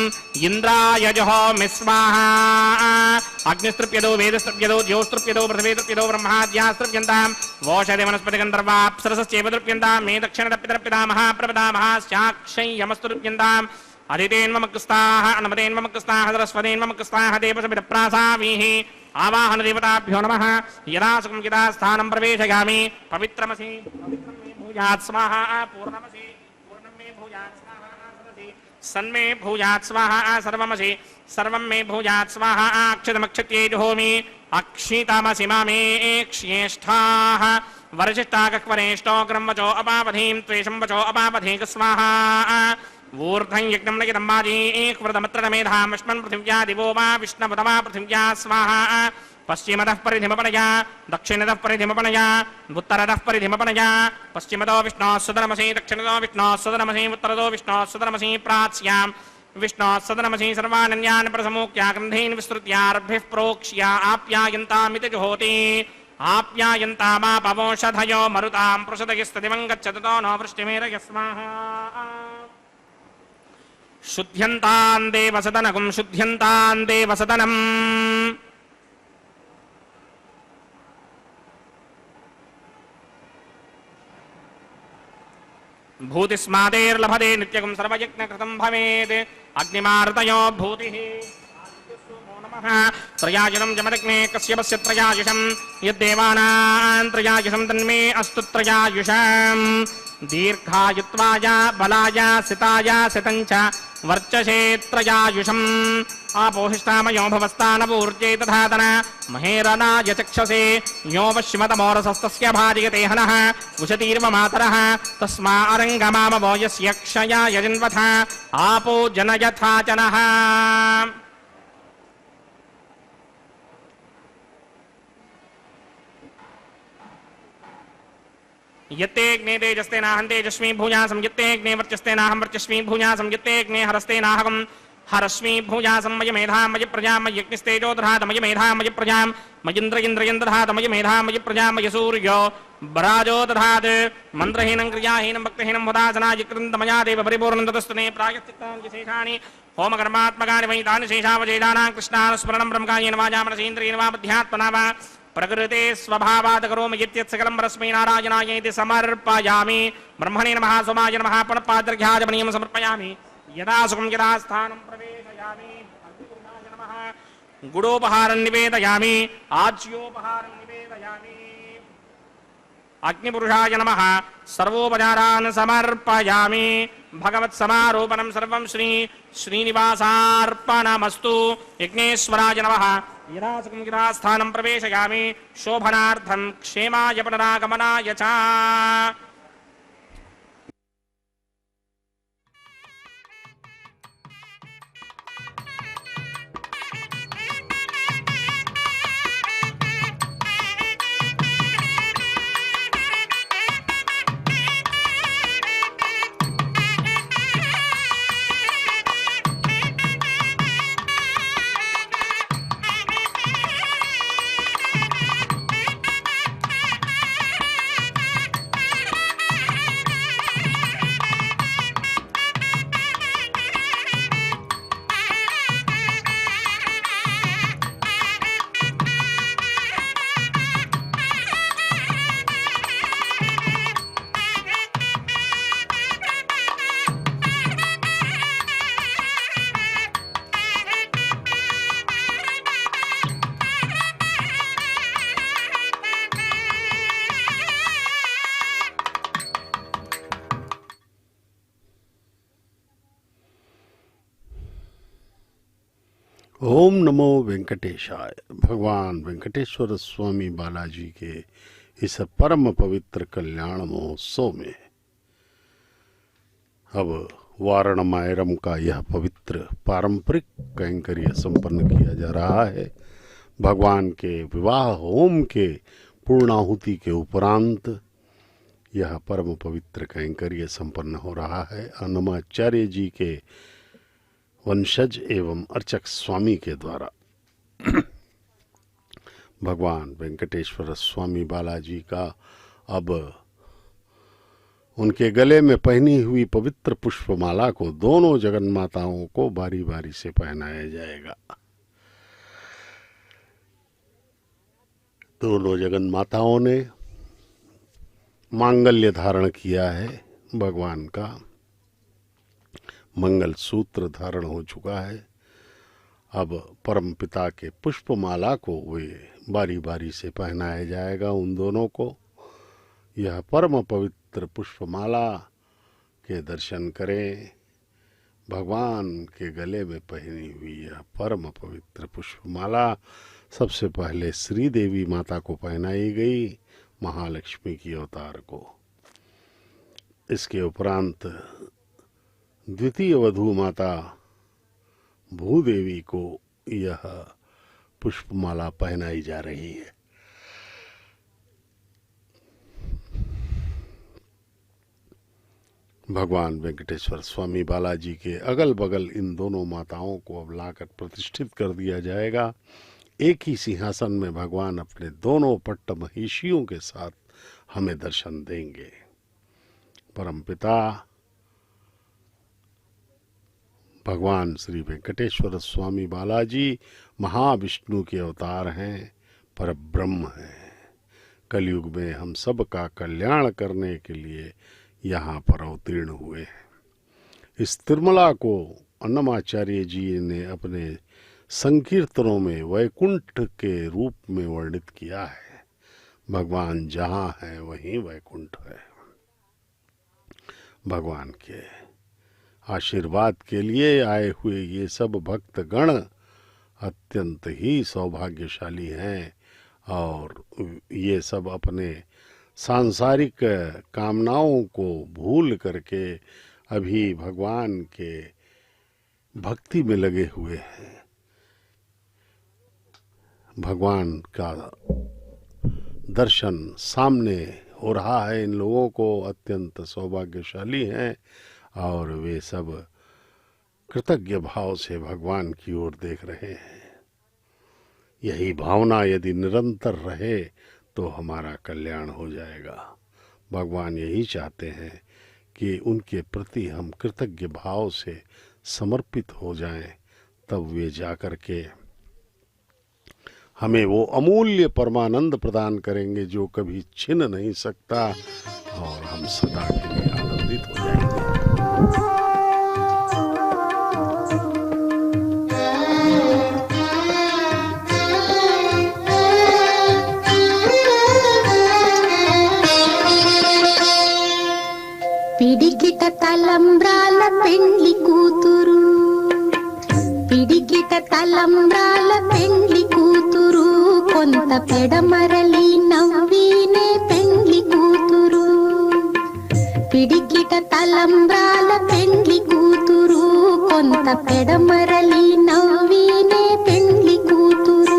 इन्द्राय जहोमि स्वाहा अग्निस्तृप्यतो वेदस्तृप्यतो ज्योस्तृप्यतो पृथिवीस्तृप्यतो ब्रह्माद्यास्तृप्यन्ताम् वोषधिवनस्पतिगन्धर्वाप्सरसस्यैव तृप्यन्ताम् मे दक्षिणतप्यतर्पिता महाप्रपदा महास्याक्षै यमस्तृप्यन्ताम् अदितेन्वमकृस्ताः अनुमतेन्वमकृस्ताः सरस्वतेन्वमकृस्ताः देवसविदप्रासामीः आवाहन देवताभ्यो नमः यदा सुखं यदा स्थानं प्रवेशयामि पवित्रमसि पवित्रं मे भूयात् स्वाहा पूर्णमसि पूर्णं मे भूयात् स्वाहा सदसि सन्मे भूयात् स्वाहा सर्वमसि सर्वं मे भूयात् स्वाहा अक्षतमक्षत्ये जुहोमि अक्षितमसि मामे क्ष्येष्ठाः वरशिष्टाकक्वरेष्ठो क्रमवचो अपावधीं त्वेषं वचो अपावधीक स्वाहा ऊर्ध्वं यज्ञं लयितं माजीकृतमत्र मेधामश्मन् पृथिव्या दिवो वा विष्णवतमा पृथिव्या स्वाहा पश्चिमतः परिधिमपणया दक्षिणतः परिधिमपणया उत्तरतः परिधिमपणया पश्चिमतो विष्णोः सुदनमसि दक्षिणतो विष्णोः सुदनमसि उत्तरतो विष्णोः सुदनमसि प्राच्यां विष्णोः सदनमसि सर्वानन्यान् प्रसमोक्त्या ग्रन्थीन् विस्तृत्यार्भिः प्रोक्ष्या आप्यायन्तामिति जुहोति आप्यायन्तामापवोषधयो मरुतां पृषदयस्तदिवं गच्छततो नो वृष्टिमेरय स्वाहा शुद्ध्यन्तान् देवसदनकं शुद्ध्यन्तान् देवसदनम् भूतिस्मादेर्लभते नित्यकं सर्वयज्ञकृतं भवेत् अग्निमार्तयो भूतिः त्रयायुषं जमदग्ने कश्यपस्य त्रयायुषं यद्देवानां त्रयायुषं तन्मे अस्तु त्रयायुषम् दीर्घायुत्वाय बलाय सिताय सितञ्च वर्चसे त्रयायुषम् आपोहिष्ठामयो भवस्तानपूर्जे तथातन महेरनाय चक्षसे यो वश्मतमोरसस्तस्य भाजयते हनः उशतीर्व मातरः तस्मा अरङ्गमामवो यस्य क्षया यजन्वथ आपो जनयथा जनः यत्तेऽग्ने तेजस्ते नाहं तेजस्मी भूयासं यत्तेऽग्ने वर्चस्ते नाहं वर्चस्मी भूयासं यत्तेऽग्ने हरस्ते नाहं हरस्मी भूयासं मयि मेधां मयि प्रजां मयि अग्निस्तेजो दधात मयि मेधां मयि प्रजां मयिन्द्र इन्द्रियं दधात मयि मेधां मयि प्रजां मयि सूर्यो बराजो दधात मन्त्रहीनं क्रियाहीनं भक्तिहीनं वदासनाय कृतमया देव परिपूर्णं ततस्तुने प्रायश्चित्तानि शेषाणि होमकर्मात्मकानि वै तानि शेषावशेषाणां कृष्णानुस्मरणं ब्रह्मकायेन वाचा मनसेन्द्रियेण वा बुद्ध्यात्मना वा प्रकृते स्वभावात् करोमि यत् सकलं परस्मै नारायणायेति समर्पयामि ब्रह्मणे नमः सोमाय नमः पुनःपाद्र्घ्याजमनीयं समर्पयामि यदा सुखं यदा स्थानं प्रवेशयामि अग्निपुरुषाय नमः गुडोपहारं निवेदयामि आज्योपहारं निवेदयामि अग्निपुरुषाय नमः सर्वोपचारान् समर्पयामि भगवत्समारोपणं सर्वं श्रीनिवासार्पणमस्तु यज्ञेश्वराय नमः यदा सुखं यदा स्थानं प्रवेशयामि शोभनार्थं क्षेमाय पुनरागमनाय च ओम नमो वेंकटेशाय। भगवान वेंकटेश्वर स्वामी बालाजी के इस परम पवित्र कल्याण महोत्सव में अब वारणमायरम का यह पवित्र पारंपरिक कैंकर्य संपन्न किया जा रहा है। भगवान के विवाह होम के पूर्णाहुति के उपरांत यह परम पवित्र कैंकर्य संपन्न हो रहा है। अन्नमाचार्य जी के वंशज एवं अर्चक स्वामी के द्वारा भगवान वेंकटेश्वर स्वामी बालाजी का अब उनके गले में पहनी हुई पवित्र पुष्पमाला को दोनों जगन माताओं को बारी बारी से पहनाया जाएगा। दोनों जगन माताओं ने मांगल्य धारण किया है। भगवान का मंगल सूत्र धारण हो चुका है। अब परम पिता के पुष्पमाला को वे बारी बारी से पहनाया जाएगा उन दोनों को। यह परम पवित्र पुष्पमाला के दर्शन करें। भगवान के गले में पहनी हुई यह परम पवित्र पुष्पमाला सबसे पहले श्री देवी माता को पहनाई गई, महालक्ष्मी की अवतार को। इसके उपरांत द्वितीय वधू माता भूदेवी को यह पुष्पमाला पहनाई जा रही है। भगवान वेंकटेश्वर स्वामी बालाजी के अगल बगल इन दोनों माताओं को अब लाकर प्रतिष्ठित कर दिया जाएगा। एक ही सिंहासन में भगवान अपने दोनों पट्ट महिषियों के साथ हमें दर्शन देंगे। परमपिता भगवान श्री वेंकटेश्वर स्वामी बालाजी महाविष्णु के अवतार हैं, पर ब्रह्म हैं। कलयुग में हम सब का कल्याण करने के लिए यहाँ पर अवतीर्ण हुए हैं। इस तिरुमला को अन्नमाचार्य जी ने अपने संकीर्तनों में वैकुंठ के रूप में वर्णित किया है। भगवान जहाँ है वहीं वैकुंठ है। भगवान के आशीर्वाद के लिए आए हुए ये सब भक्तगण अत्यंत ही सौभाग्यशाली हैं और ये सब अपने सांसारिक कामनाओं को भूल करके अभी भगवान के भक्ति में लगे हुए हैं। भगवान का दर्शन सामने हो रहा है। इन लोगों को अत्यंत सौभाग्यशाली हैं और वे सब कृतज्ञ भाव से भगवान की ओर देख रहे हैं। यही भावना यदि निरंतर रहे तो हमारा कल्याण हो जाएगा। भगवान यही चाहते हैं कि उनके प्रति हम कृतज्ञ भाव से समर्पित हो जाएं, तब वे जाकर के हमें वो अमूल्य परमानंद प्रदान करेंगे जो कभी छिन नहीं सकता और हम सदा के लिए आनंदित हो जाएंगे। పిడికిట తలంబ్రాల పెండ్లి కూతురు, పిడికిట తలంబ్రాల పెండ్లి కూతురు, కొంత పెడమరలి నవ్వినే పెండ్లి కూతురు. పిడికిట తలంబ్రాల పెండ్లి కూతురు, కొంత పెడమరలి నవ్వినే పెండ్లి కూతురు.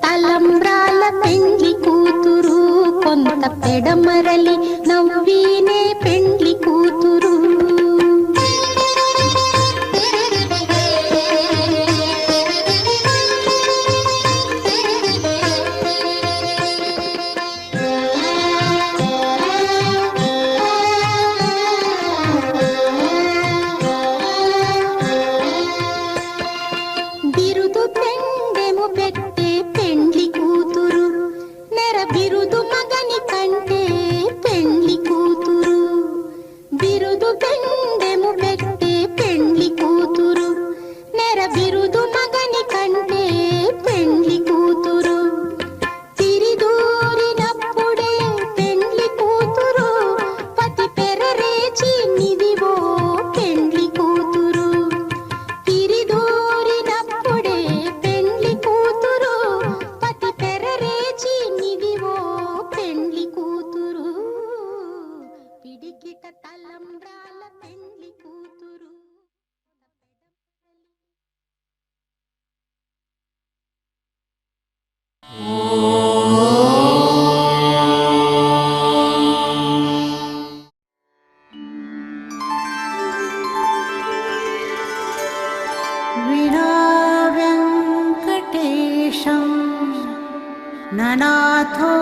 తలంబ్రాల పెండ్లి కూతురు, కొంత పెడమరలి నవ్వినే పెండ్లి కూతురు. బిరుదు పెండెము పెట్టే పెండ్లి కూతురు, నెర బిరుదు మగని కంటే పెండ్లి కూతురు. బిరుదు పెండెము పెట్టే పెండ్లి కూతురు, నెర బిరుదు మగని కంటే పెండ్లి కూతురు. తిరిదూరినప్పుడే పెండ్లి కూతురు, పతి పెరరేచి నిదివో పెండ్లి కూతురు. తిరిదూరినప్పుడే పెండ్లి కూతురు, పతి పెరరేచి నిదివో పెండ్లి కూతురు. పిడికిట తలంబ్రాల పెండ్లి కూతురు. विना वेङ्कटेशं ननाथो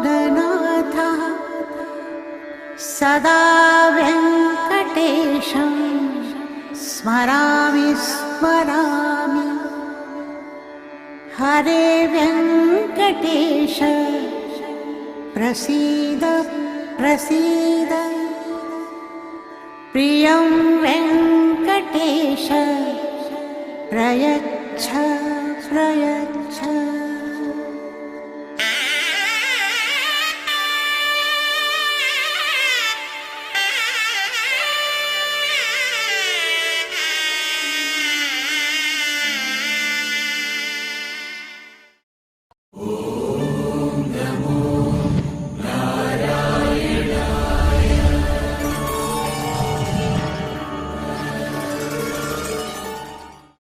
ननाथः, सदा वेङ्कटेशं स्मरामि स्मरामि. हरे वेङ्कटेश प्रसीद प्रसीद, प्रियं वेङ्कटेश प्रयच्छ प्रयच्छ नारायणाय